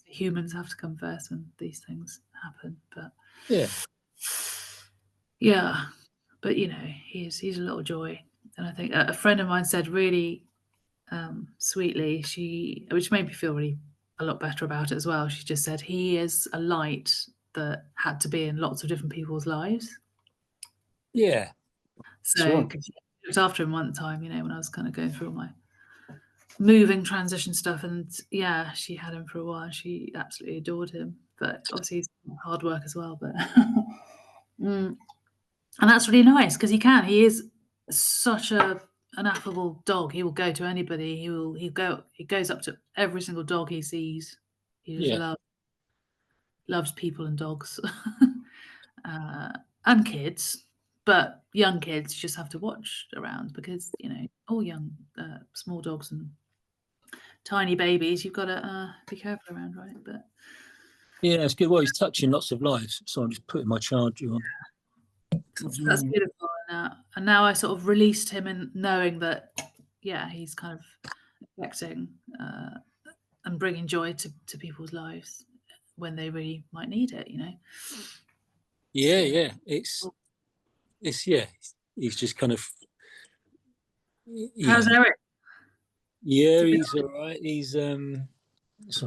humans have to come first when these things happen. But but he's a little joy. And I think a friend of mine said really sweetly, which made me feel really a lot better about it as well. She just said he is a light that had to be in lots of different people's lives.
Yeah.
So she looked after him one time, when I was kind of going through all my moving transition stuff, and she had him for a while. She absolutely adored him, but obviously he's hard work as well. But and that's really nice because he is such an affable dog. He will go to anybody. He goes up to every single dog he sees. He just loves people and dogs and kids. But young kids you just have to watch around because all young small dogs and tiny babies, you've got to be careful around, right? But
it's good. Well, he's touching lots of lives, so I'm just putting my charger on.
That's beautiful. And now I sort of released him in knowing that, he's kind of affecting and bringing joy to people's lives when they really might need it,
Yeah. He's just kind of.
How's Eric?
Yeah, he's all right. He's so I'm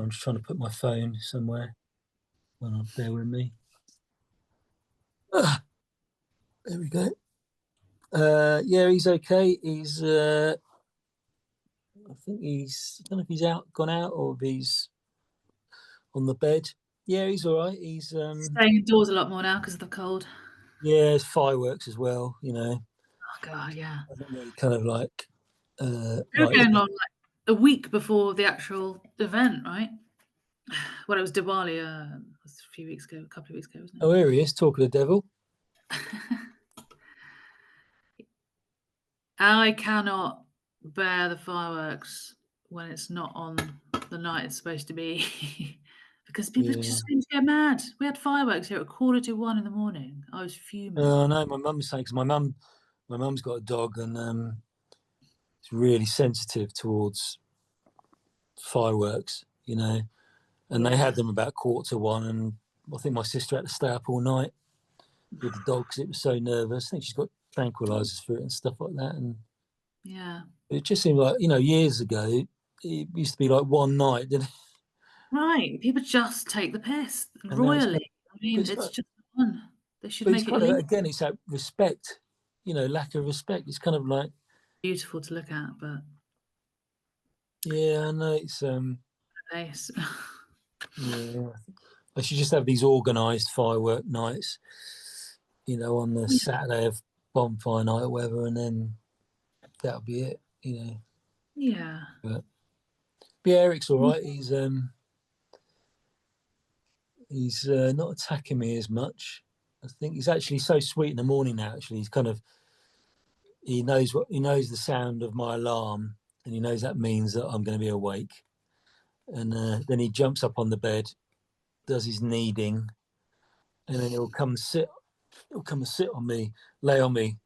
just trying to put my phone somewhere. Bear with me. There we go. He's okay. He's I think I don't know if he's gone out or if he's on the bed. Yeah, he's all right. He's
staying indoors a lot more now because of the cold.
Yeah, there's fireworks as well,
Oh God, yeah.
I think they kind of like
They're going on like a week before the actual event, right? Well, it was Diwali a few weeks ago, a couple of weeks ago, wasn't it?
Oh, here he is, talking to the devil.
I cannot bear the fireworks when it's not on the night it's supposed to be because people just seem to get mad. We had fireworks here at 1:45 in the morning. I was fuming.
Oh no, my mum's saying because my mum's got a dog and it's really sensitive towards fireworks, and they had them about 1:45, and I think my sister had to stay up all night with the dog because it was so nervous. I think she's got tranquilizers for it and stuff like that. And
Yeah.
it just seemed like, years ago, it used to be like one night, didn't it?
Right. People just take the piss
And now it's
royally. I mean, it's just fun. They should
but it's
make it
kind of,
illegal.
again, it's that respect, lack of respect. It's kind of like,
Beautiful to look at, but
yeah, I know it's
pace.
yeah. They should just have these organised firework nights, on the Saturday of bonfire night or whatever, and then that'll be it,
Yeah.
But yeah, Eric's all right. He's not attacking me as much. I think he's actually so sweet in the morning now. Actually, he knows the sound of my alarm, and he knows that means that I'm going to be awake. And then he jumps up on the bed, does his kneading, and then he'll come and sit on me, lay on me,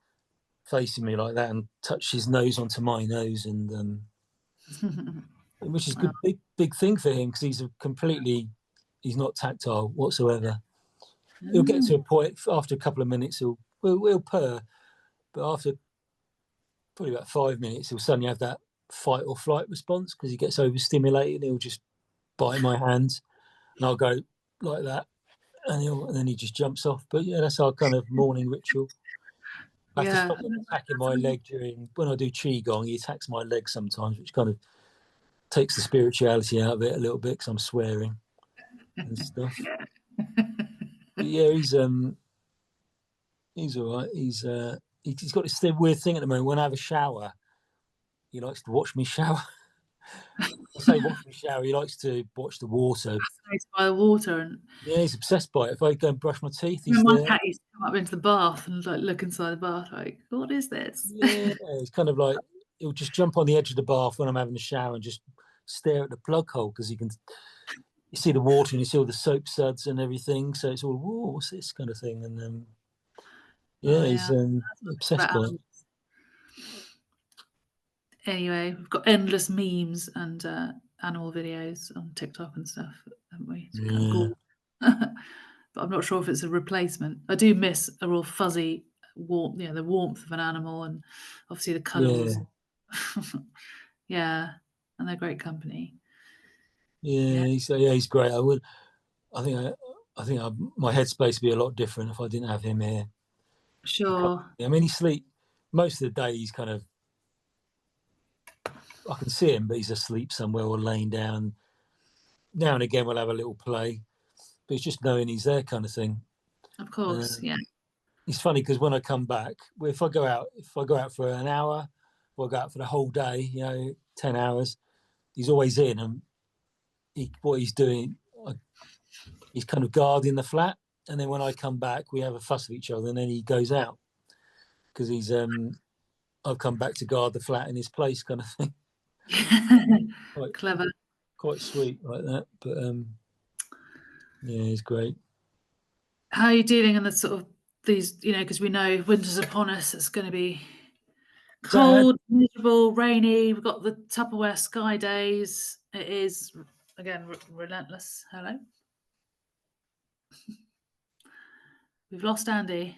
facing me like that, and touch his nose onto my nose, and which is good, big thing for him because he's not tactile whatsoever. He'll get to a point after a couple of minutes, he'll purr, but after probably about 5 minutes, he'll suddenly have that fight or flight response because he gets overstimulated. He'll just bite my hands, and I'll go like that, and then he just jumps off. But yeah, that's our kind of morning ritual. I have to stop him attacking my leg when I do qigong. He attacks my leg sometimes, which kind of takes the spirituality out of it a little bit because I'm swearing and stuff. But yeah, he's all right. He's got this weird thing at the moment. When I have a shower, he likes to watch me shower. I say watch me shower. He likes to watch the water.
Fascinated by the water, and
yeah, he's obsessed by it. If I go and brush my teeth, he's
my
there.
cat used to come up into the bath and like look inside the bath, like, what is this?
Yeah, it's kind of like he'll just jump on the edge of the bath when I'm having a shower and just stare at the plug hole because you see the water and you see all the soap suds and everything. So it's all, whoa, what's this kind of thing? And he's obsessed by it.
Anyway, we've got endless memes and animal videos on TikTok and stuff, haven't we? It's kind of cool. But I'm not sure if it's a replacement. I do miss a real fuzzy warmth, the warmth of an animal, and obviously the cuddles. Yeah, and they're great company.
Yeah, he's great. I think my headspace would be a lot different if I didn't have him here.
Sure.
I mean, he sleeps most of the day. He's kind of, I can see him, but he's asleep somewhere or laying down. Now and again, we'll have a little play, but it's just knowing he's there, kind of thing.
Of course, yeah.
It's funny because when I come back, if I go out for an hour, or I go out for the whole day, 10 hours, he's always in, and what he's doing, he's kind of guarding the flat, and then when I come back, we have a fuss with each other, and then he goes out because I've come back to guard the flat in his place, kind of thing.
Clever,
quite sweet like that. But yeah, he's great.
How are you dealing in the sort of these? Because we know winter's upon us. It's going to be cold, miserable, rainy. We've got the Tupperware sky days. It is again relentless. Hello. We've lost Andy.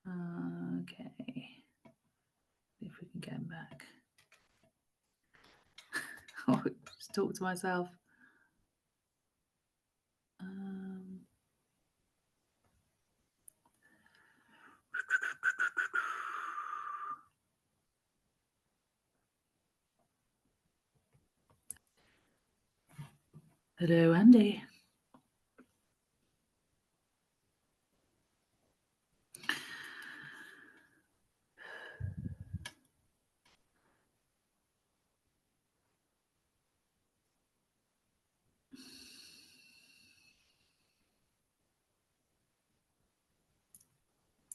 Okay. See if we can get him back. Just talk to myself. Hello, Andy.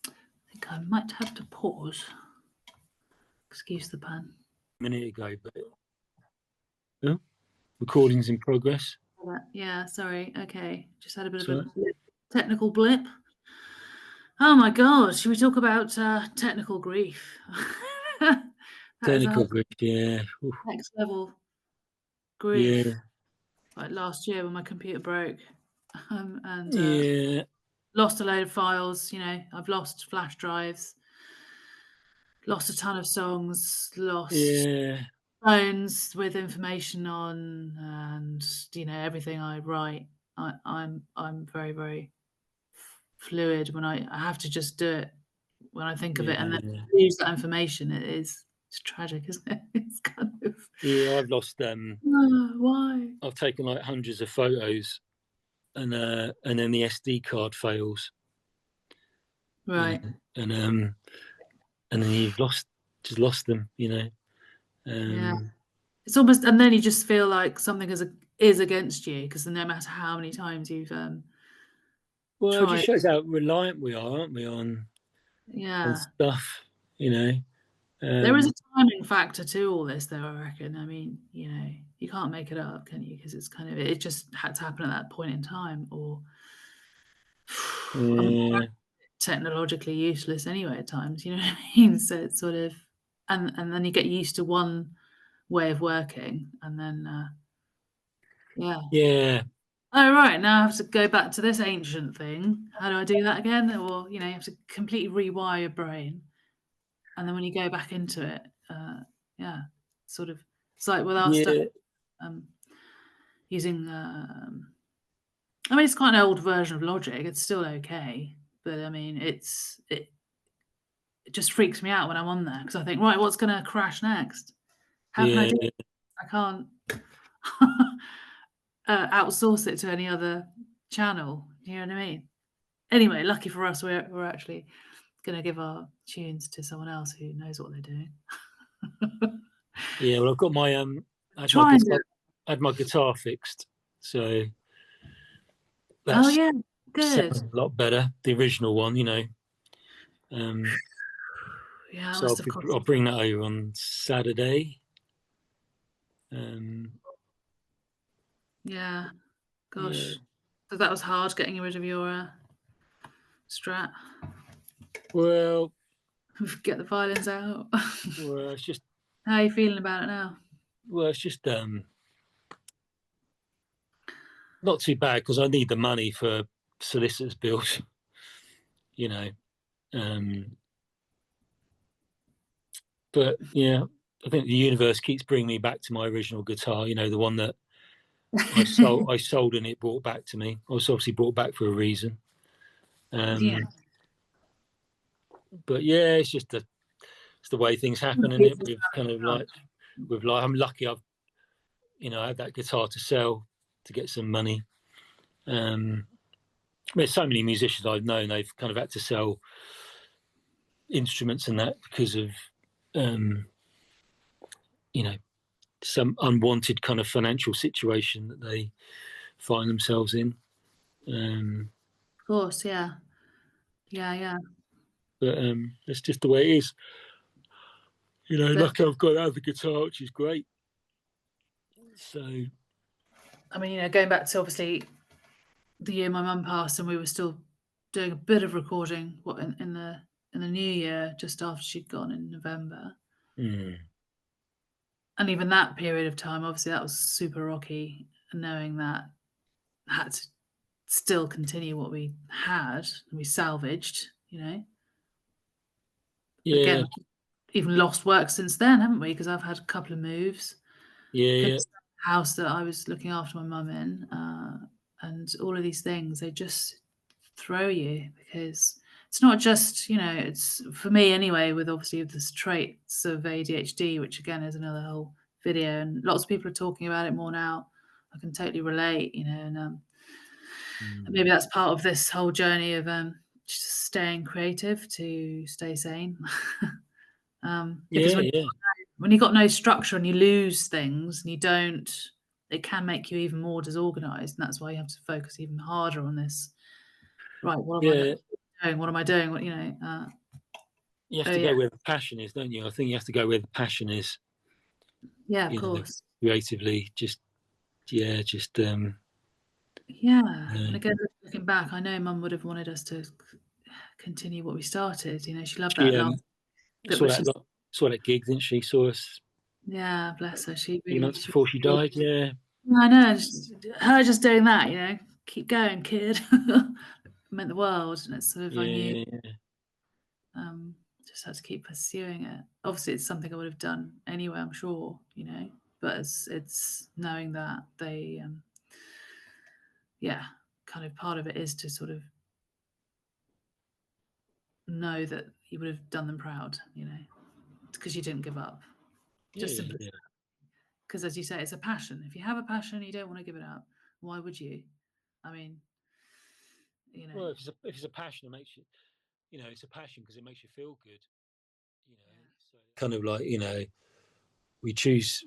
I think I might have to pause. Excuse the pun.
A minute ago, but recording's in progress.
Yeah, sorry. Okay, just had a bit of a technical blip. Oh my God, should we talk about technical grief?
Technical grief, yeah.
Next level. grief.
Yeah.
Like last year when my computer broke, and
Yeah.
lost a load of files. I've lost flash drives, lost a ton of songs, lost
Yeah.
phones with information on, and everything I write. I'm very, very fluid when I have to just do it when I think of it, and then
Yeah.
lose that information. It's tragic, isn't it? It's kind of
Yeah. I've lost.
why?
I've taken like hundreds of photos, and then the SD card fails.
Right.
And then you've lost them.
Yeah.
Um,
It's almost, and then you just feel like something is against you because no matter how many times you've
well, it just
tried.
shows how reliant we are, aren't we, on
Yeah.
stuff. You know.
There is
Um,
a timing factor to all this, though, I reckon. I mean, you can't make it up, can you? Because it's kind of, it just had to happen at that point in time, or I mean,
yeah.
technologically useless anyway at times. You know what I mean? So it's sort of, and then you get used to one way of working, and then yeah.
Yeah.
Oh right, now I have to go back to this ancient thing. How do I do that again? Or you have to completely rewire your brain, and then when you go back into it, yeah, sort of. It's like with our stuff,
Yeah.
um, using. I mean, it's quite an old version of Logic. It's still okay, but I mean, it just freaks me out when I'm on there because I think, right, what's going to crash next? How can I
Yeah.
do it? I can't outsource it to any other channel. You know what I mean? Anyway, lucky for us, we're actually going to give our tunes to someone else who knows what they're doing.
Yeah. Well, I've got my I had my
Try and do
guitar,
it.
I had my guitar fixed, so
Oh
that's
yeah,
sounds
good.
a lot better. The original one. Um,
Yeah, that
so
must have
I'll
cost.
bring that over on Saturday. Um,
Yeah,
yeah.
gosh. So that was hard getting rid of your Strat.
Well,
Get the violins out.
well, it's just
How are you feeling about it now?
not too bad because I need the money for solicitors' bills. You know. Um, but yeah, I think the universe keeps bringing me back to my original guitar. The one that I sold and it brought back to me. I was obviously brought back for a reason.
Yeah.
But yeah, it's the way things happen, and it with kind of like with life. I'm lucky I had that guitar to sell to get some money. There's so many musicians I've known, they've kind of had to sell instruments and that because of um, you know some unwanted kind of financial situation that they find themselves in.
Of course, yeah. Yeah, yeah.
But it's just the way it is.
But
Lucky I've got out of the guitar, which is great. So
I mean, going back to obviously the year my mum passed, and we were still doing a bit of recording. What in the new year, just after she'd gone in November, and even that period of time, obviously, that was super rocky. And knowing that I had to still continue what we had, and we salvaged. But
yeah,
again, even lost work since then, haven't we? Because I've had a couple of moves.
yeah, yeah,
Couldn't house that I was looking after my mum in, and all of these things, they just throw you because it's not just, it's for me anyway, with obviously this traits of ADHD, which again is another whole video, and lots of people are talking about it more now. I can totally relate, and maybe that's part of this whole journey of just staying creative to stay sane. Because
yeah, yeah,
when you've got no structure and you lose things and you don't, it can make you even more disorganized. And that's why you have to focus even harder on this. Right, what am I
yeah.
doing? What am I doing?
You have
Oh
to
yeah,
go where the passion is, don't you? I think you have to go where the passion is.
yeah, of course,
Creatively. Just yeah, just
yeah.
uh,
And again, looking back, I know Mum would have wanted us to continue what we started. She loved
she
that last. That
saw
was
that
just
saw that gig, didn't she? Saw us.
Yeah, bless her. She
few
really,
months before she died. Yeah,
I know. Her just doing that, keep going, kid, meant the world. And it's sort of, I knew,
yeah,
um, just had to keep pursuing it. Obviously, it's something I would have done anyway, I'm sure, but it's knowing that they, yeah, kind of part of it is to sort of know that you would have done them proud, because you didn't give up. Just
yeah,
simply
yeah.
because, as you say, it's a passion. If you have a passion, you don't want to give it up. Why would you? I mean, you know,
Well, if it's a passion, it makes you, it's a passion because it makes you feel good. So kind of like we choose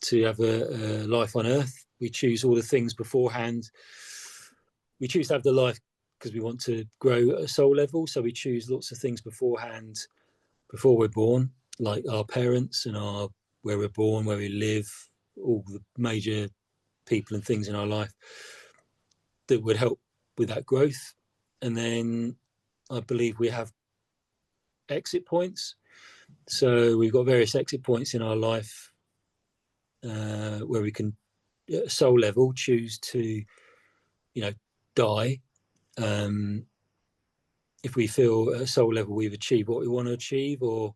to have a life on earth. We choose all the things beforehand. We choose to have the life because we want to grow at a soul level. So we choose lots of things beforehand before we're born, like our parents and our where we're born, where we live, all the major people and things in our life that would help with that growth. And then I believe we have exit points. So we've got various exit points in our life where we can, at soul level, choose to, die. Um, if we feel at soul level we've achieved what we want to achieve, or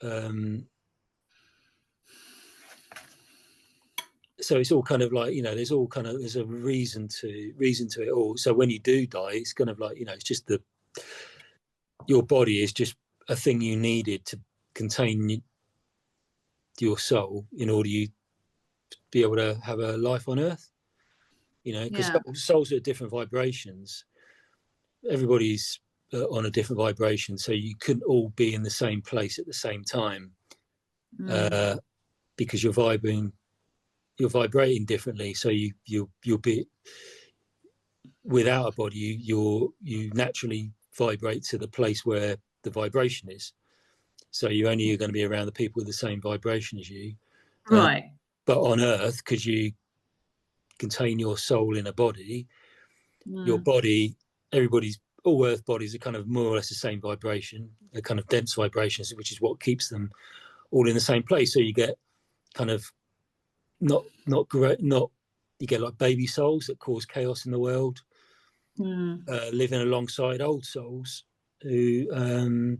um, so it's all kind of like there's a reason to it all. So when you do die, it's kind of like it's just your body is just a thing you needed to contain your soul in order you to be able to have a life on earth. Because
yeah,
souls are at different vibrations. Everybody's on a different vibration, so you couldn't all be in the same place at the same time
mm,
uh, because you're vibrating differently. So you'll be without a body. You naturally vibrate to the place where the vibration is. So you only are going to be around the people with the same vibration as you. Uh,
right,
but on Earth, because you contain your soul in a body, your
mm,
body, everybody's all Earth bodies are kind of more or less the same vibration, a kind of dense vibrations, which is what keeps them all in the same place. So you get kind of not great, not you get like baby souls that cause chaos in the world,
mm,
living alongside old souls who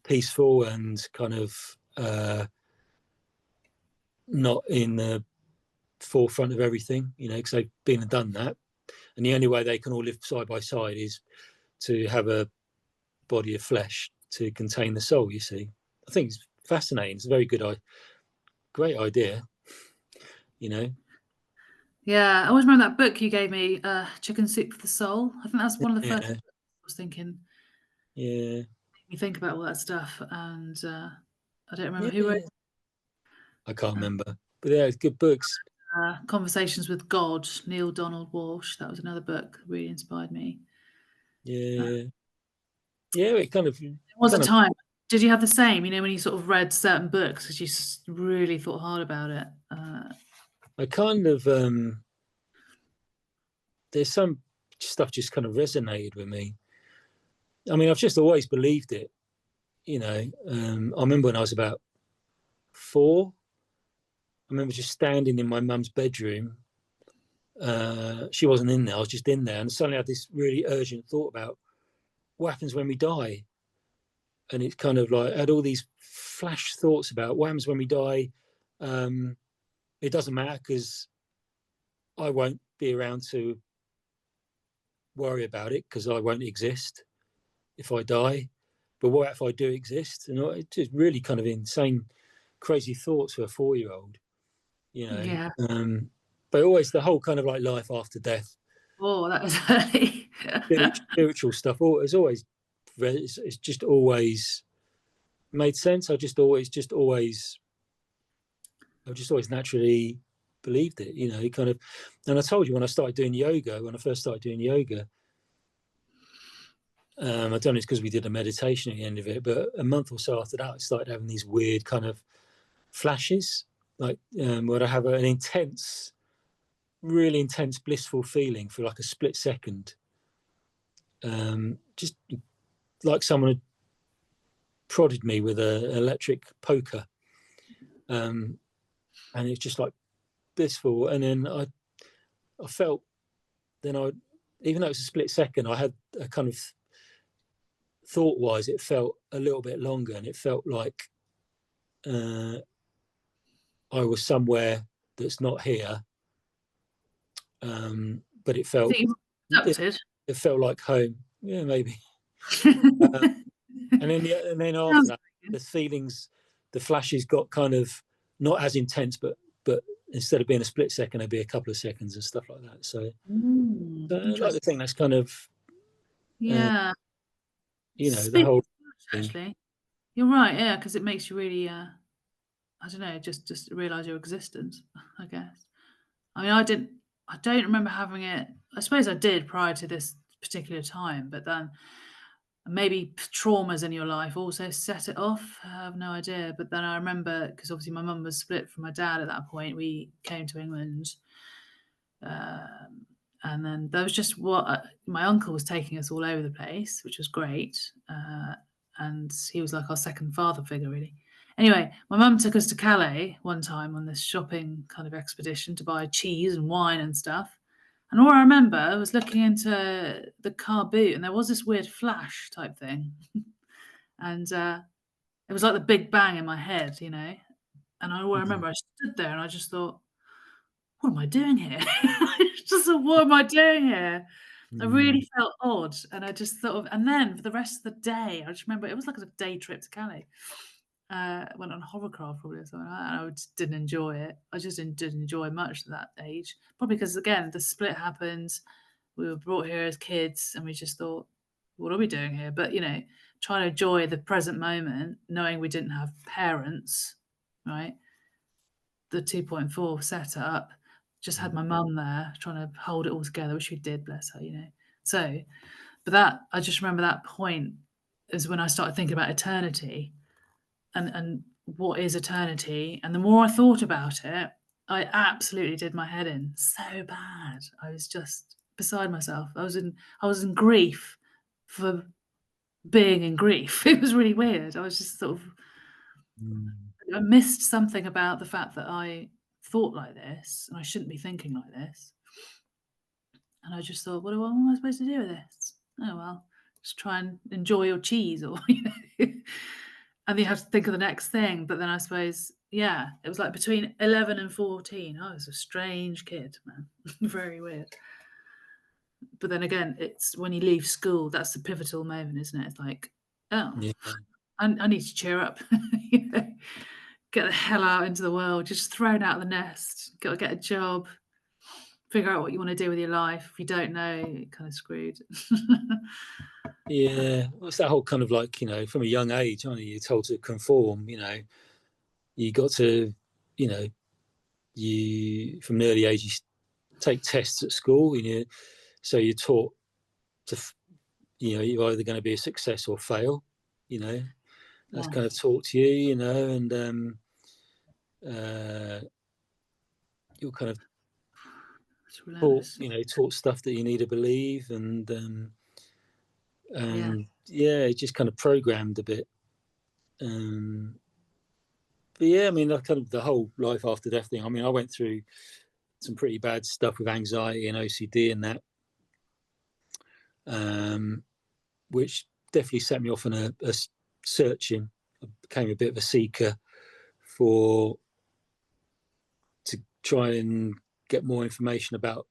peaceful and kind of not in the forefront of everything, because they've been and done that. And the only way they can all live side by side is to have a body of flesh to contain the soul. You see, I think it's fascinating. It's a very good, great idea. You know.
yeah. I always remember that book you gave me, Chicken Soup for the Soul. I think that's one of the first
Yeah.
I was thinking.
Yeah.
Made me think about all that stuff, and I don't remember who wrote
Yeah. I can't remember, but yeah, it's good books.
Conversations with God, Neil Donald Walsh. That was another book that really inspired me.
Yeah. Yeah. It kind of,
There was a
kind of.
time. Did you have the same? When you sort of read certain books because you really thought hard about it.
I kind of. There's some stuff just kind of resonated with me. I mean, I've just always believed it. I remember when I was about 4. I remember just standing in my mum's bedroom. She wasn't in there. I was just in there, and suddenly I had this really urgent thought about what happens when we die. And it's kind of like I had all these flash thoughts about what happens when we die. Um, it doesn't matter because I won't be around to worry about it because I won't exist if I die. But what if I do exist? And it's just really kind of insane, crazy thoughts for a 4-year-old, you know.
Yeah.
Um, but always the whole kind of like life after death,
Oh, that was early.
spiritual stuff. It's just always made sense. I just always naturally believed it, kind of. And I told you when I first started doing yoga, I don't know it's because we did a meditation at the end of it, but a month or so after that, I started having these weird kind of flashes, like where I have an intense, really intense, blissful feeling for like a split second, just like someone had prodded me with an electric poker, and it's just like blissful. And then I felt, then even though it's a split second, I had a kind of thought-wise, it felt a little bit longer, and it felt like I was somewhere that's not here, but it felt it felt like home. Yeah, maybe. And then after that, the feelings, the flashes got kind of not as intense, but instead of being a split second, it'd be a couple of seconds and stuff like that. So, I like to think that's kind of,
yeah,
the whole thing.
actually, you're right. Yeah, because it makes you really, I don't know, just realize your existence, I guess. I mean, I don't remember having it. I suppose I did prior to this particular time, but then maybe traumas in your life also set it off. I have no idea. But then I remember, because obviously my mum was split from my dad at that point. We came to England. And then there was just my uncle was taking us all over the place, which was great. And he was like our second father figure, really. Anyway, my mum took us to Calais one time on this shopping kind of expedition to buy cheese and wine and stuff. And all I remember was looking into the car boot, and there was this weird flash type thing. And it was like the Big Bang in my head, you know. And I remember I stood there and I just thought, what am I doing here? I just thought, what am I doing here? I really felt odd, and I just sort of, and then for the rest of the day, I just remember it was like a day trip to Calais. Went on hovercraft probably or something like that, and I just didn't enjoy it. I just didn't enjoy much at that age, probably because again the split happened. We were brought here as kids, and we just thought, what are we doing here? But trying to enjoy the present moment, knowing we didn't have parents, right? The 2.4 setup. Just had my mum there trying to hold it all together, which she did, bless her, So, but I just remember that point is when I started thinking about eternity and what is eternity. And the more I thought about it, I absolutely did my head in so bad. I was just beside myself. I was in grief for being in grief. It was really weird. I was just sort of, I missed something about the fact that I thought like this and I shouldn't be thinking like this. And I just thought, what am I supposed to do with this? Oh, well, just try and enjoy your cheese or, and you have to think of the next thing. But then I suppose, yeah, it was like between 11 and 14. I was a strange kid, man. Very weird. But then again, it's when you leave school, that's the pivotal moment, isn't it? It's like, oh, yeah. I need to cheer up. Get the hell out into the world. You're just thrown out of the nest. Got to get a job. Figure out what you want to do with your life. If you don't know, you're kind of screwed.
Yeah, it's that whole kind of like, from a young age, aren't you? You're told to conform, you got to, you from an early age, you take tests at school, so you're taught to, you're either going to be a success or fail, that's kind of taught to you, and you're kind of taught stuff that you need to believe, and it just kind of programmed a bit. But yeah, I mean, kind of the whole life after death thing. I mean, I went through some pretty bad stuff with anxiety and OCD and that, which definitely set me off on a searching. I became a bit of a seeker to try and get more information about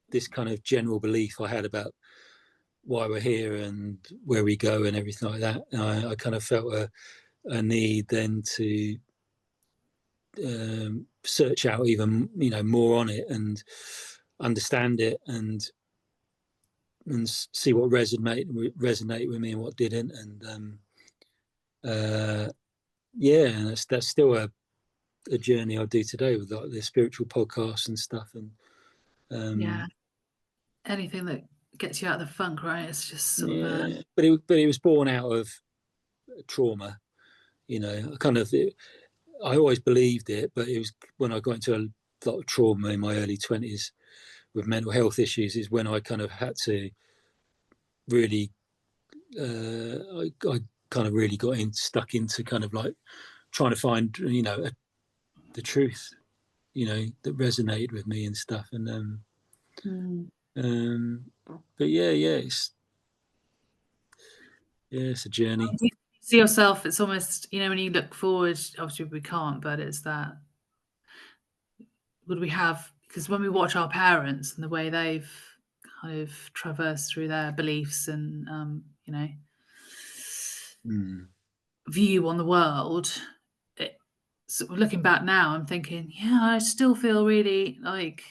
this kind of general belief I had about why we're here and where we go and everything like that. And I kind of felt a need then to search out even more on it and understand it and see what resonated with me and what didn't. And and that's still a journey I do today with like the spiritual podcasts and stuff. And
anything that gets you out of the funk, right? It's just sort of
but it was born out of trauma. I always believed it, but it was when I got into a lot of trauma in my early 20s with mental health issues is when I kind of had to really I kind of really got stuck into kind of like trying to find, the truth, that resonated with me and stuff. And but it's a journey.
Do you see yourself? It's almost, when you look forward. Obviously, we can't, but it's that. Would we have? Because when we watch our parents and the way they've kind of traversed through their beliefs and view on the world, sort of looking back now, I'm thinking, yeah, I still feel really like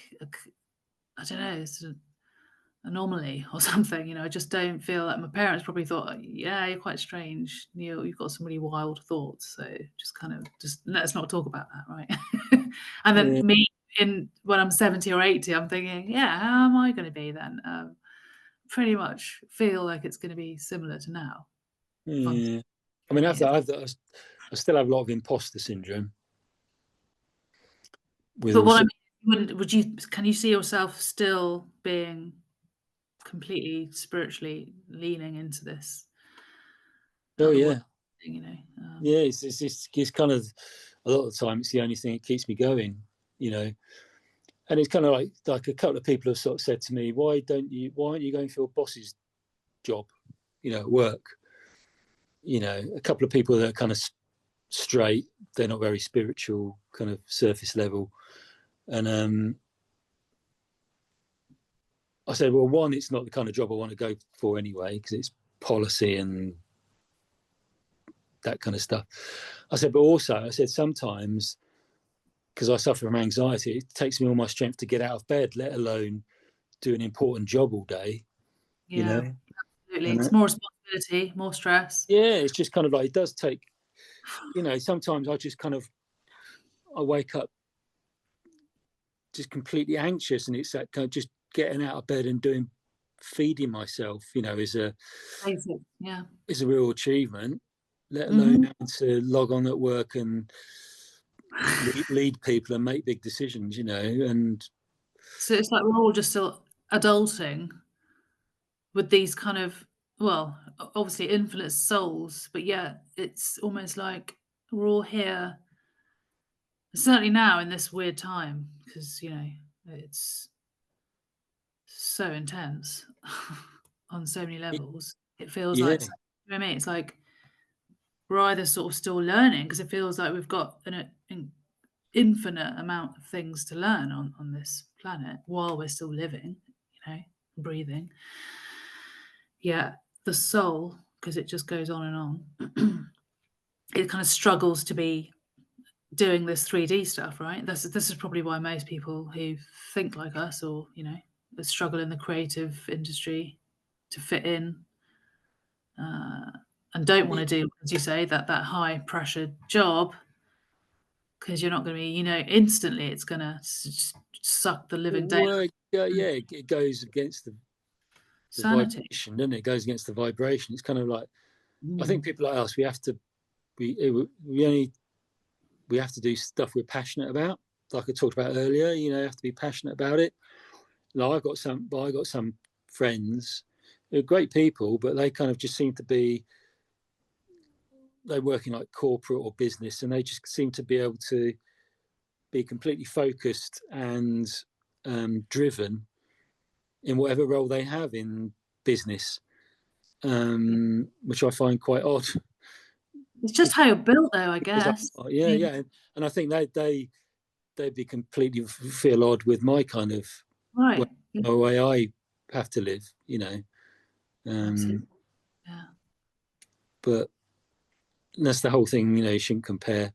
I don't know, it's an anomaly or something. I just don't feel like my parents probably thought, yeah, you're quite strange, Neil. You've got some really wild thoughts. So just let's not talk about that, right? And then me when I'm 70 or 80, I'm thinking, yeah, how am I going to be then? Pretty much feel like it's going to be similar to now.
Yeah. I mean, I still have a lot of imposter syndrome.
But what I mean, can you see yourself still being completely spiritually leaning into this?
Oh yeah, yeah. It's kind of a lot of the time it's the only thing that keeps me going, And it's kind of like a couple of people have sort of said to me, why aren't you going for your boss's job, at work? A couple of people that are kind of straight, they're not very spiritual, kind of surface level. And I said, well, one, it's not the kind of job I want to go for anyway, because it's policy and that kind of stuff. I said, but also, I said, sometimes, because I suffer from anxiety, it takes me all my strength to get out of bed, let alone do an important job all day.
Yeah, absolutely. It's more responsibility, more stress.
Yeah, it's just kind of like, it does take, sometimes I wake up just completely anxious, and it's that kind of just getting out of bed and feeding myself, is a real achievement, let alone having to log on at work and lead people and make big decisions, and
so it's like we're all just still adulting with these kind of, well, obviously infinite souls, but yeah, it's almost like we're all here, certainly now in this weird time, because it's so intense on so many levels. It feels like, you know what I mean? It's like we're either sort of still learning, because it feels like we've got an infinite amount of things to learn on this planet while we're still living, breathing. Yeah, the soul, because it just goes on and on, it kind of struggles to be doing this 3D stuff, right? This is probably why most people who think like us, or struggle in the creative industry to fit in, and don't want to do, as you say, that high pressure job, because you're not going to be, instantly it's going to suck the living daylight.
It goes against the vibration, doesn't it? It goes against the vibration. It's kind of like, I think people like us, we have to do stuff we're passionate about. Like I talked about earlier, you have to be passionate about it. Like I got some friends who are great people, but they kind of just seem to be, they work in like corporate or business, and they just seem to be able to be completely focused and driven in whatever role they have in business, which I find quite odd.
It's just how you're built, though, I guess.
Yeah, and I think they'd be completely feel odd with my kind of way I have to live,
Yeah.
But that's the whole thing, you shouldn't compare,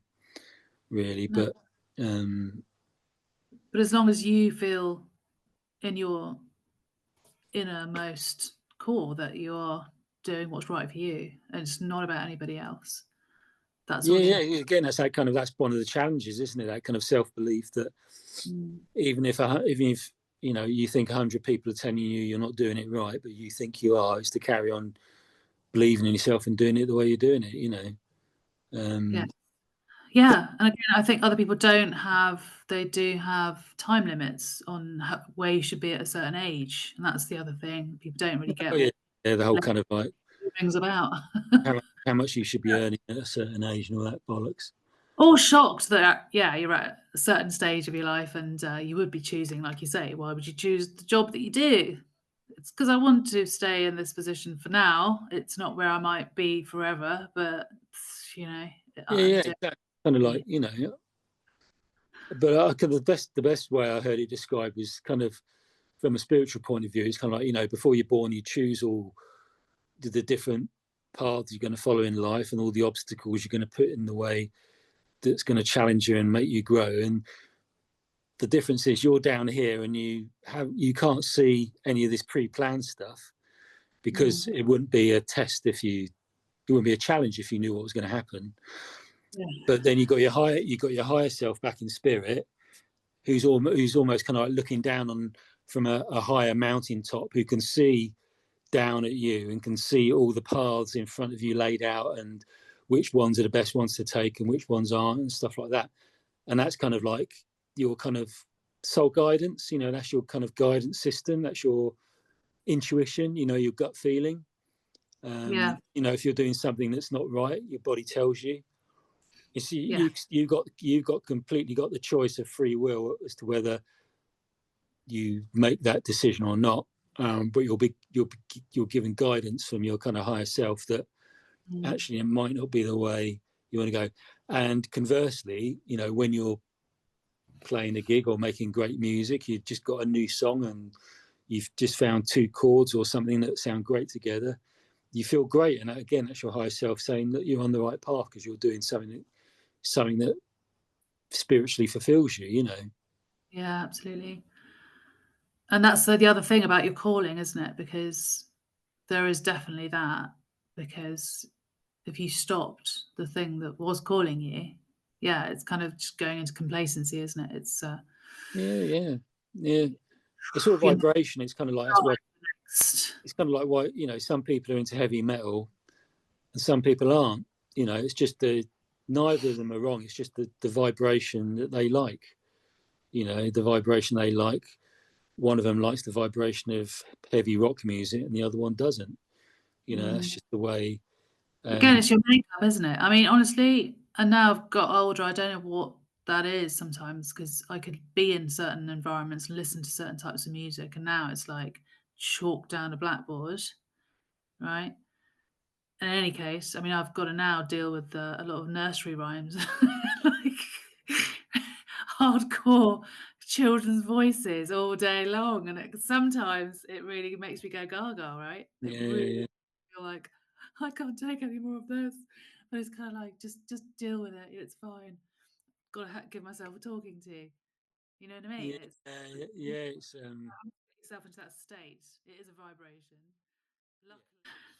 really. No.
But as long as you feel in your innermost core that you're doing what's right for you, and it's not about anybody else. That's
again, that's one of the challenges, isn't it? That kind of self-belief that even if you think 100 people are telling you you're not doing it right, but you think you are, is to carry on believing in yourself and doing it the way you're doing it,
Yeah, and again, I think other people do have time limits on where you should be at a certain age, and that's the other thing. People don't really get
the whole kind of like
things about.
how much you should be earning at a certain age and all that bollocks.
Or shocked that, yeah, you're at a certain stage of your life and you would be choosing, like you say, why would you choose the job that you do? It's because I want to stay in this position for now. It's not where I might be forever, but you know, I don't.
Exactly. Kind of like, but the best way I heard it described was kind of from a spiritual point of view. It's kind of like, before you're born, you choose all the different paths you're going to follow in life and all the obstacles you're going to put in the way that's going to challenge you and make you grow. And the difference is you're down here and you can't see any of this pre-planned stuff, because it wouldn't be a test it wouldn't be a challenge if you knew what was going to happen.
Yeah.
But then you got your higher self back in spirit, who's almost kind of like looking down from a higher mountaintop, who can see down at you and can see all the paths in front of you laid out and which ones are the best ones to take and which ones aren't and stuff like that. And that's kind of like your kind of soul guidance. That's your kind of guidance system. That's your intuition, your gut feeling.
Yeah.
If you're doing something that's not right, your body tells you.
Yeah.
You've got completely got the choice of free will as to whether you make that decision or not. But you're given guidance from your kind of higher self that actually it might not be the way you want to go. And conversely, when you're playing a gig or making great music, you've just got a new song and you've just found two chords or something that sound great together, you feel great. And again, that's your higher self saying that you're on the right path because you're doing something that spiritually fulfills you.
Yeah, absolutely. And that's the other thing about your calling, isn't it? Because there is definitely that. Because if you stopped the thing that was calling you, yeah, it's kind of just going into complacency, isn't it? It's
Yeah. It's all
you know,
vibration. It's kind of like that's why it's kind of like why some people are into heavy metal and some people aren't. It's just neither of them are wrong. It's just the vibration that they like. The vibration they like. One of them likes the vibration of heavy rock music, and the other one doesn't. That's just the way.
Again, it's your makeup, isn't it? I mean, honestly, and now I've got older, I don't know what that is sometimes because I could be in certain environments and listen to certain types of music, and now it's like chalk down a blackboard, right? In any case, I mean, I've got to now deal with a lot of nursery rhymes, like hardcore children's voices all day long, and sometimes it really makes me go gaga, right? It really feel like I can't take any more of this, but it's kind of like just deal with it. It's fine. Got to give myself a talking to. You know what I mean? It's
It's
put yourself into that state. It is a vibration. Luckily.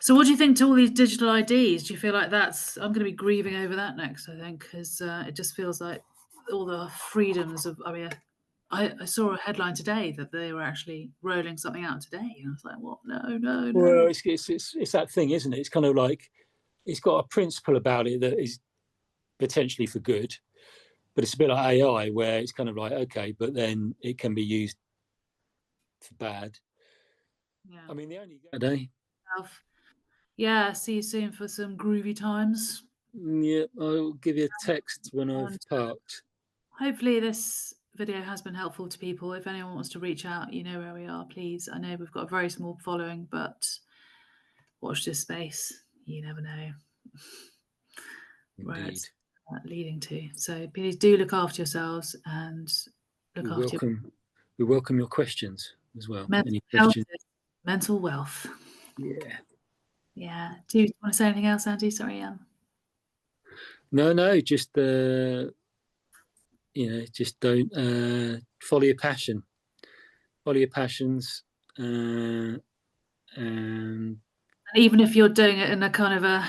So, what do you think to all these digital IDs? Do you feel like that's? I'm going to be grieving over that next. I think because it just feels like all the freedoms of. I mean, I saw a headline today that they were actually rolling something out today, and I was like, "What? No, no,
Well,
no."
it's that thing, isn't it? It's kind of like it's got a principle about it that is potentially for good, but it's a bit like AI, where it's kind of like, okay, but then it can be used for bad.
Yeah.
I mean, the only day.
Yeah. See you soon for some groovy times.
Yeah, I'll give you a text when I've
And
parked.
hopefully, this video has been helpful to people. If anyone wants to reach out, you know where we are, please. I know we've got a very small following, but watch this space. You never know where
Indeed.
it's leading to. So please do look after yourselves and look
We
after your
welcome your questions as well.
mental
Any
health,
questions?
mental wealth.
Yeah.
Yeah. Do you want to say anything else, Andy? Sorry,
No, just just don't follow your passion. Follow your passions, and
And even if you're doing it in a kind of a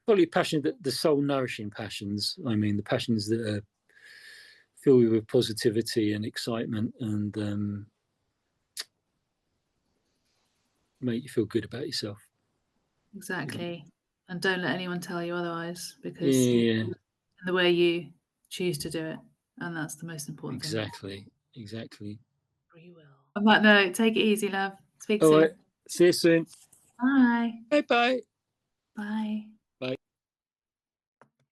follow your passion, the soul nourishing passions. I mean, the passions that fill you with positivity and excitement and make you feel good about yourself.
exactly, and don't let anyone tell you otherwise because you
Yeah,
the way you choose to do it, and that's the most important thing.
exactly.
Free will. On that note, take it easy, love. Speak
All right.
soon.
See you soon.
Bye.
Bye bye.
Bye.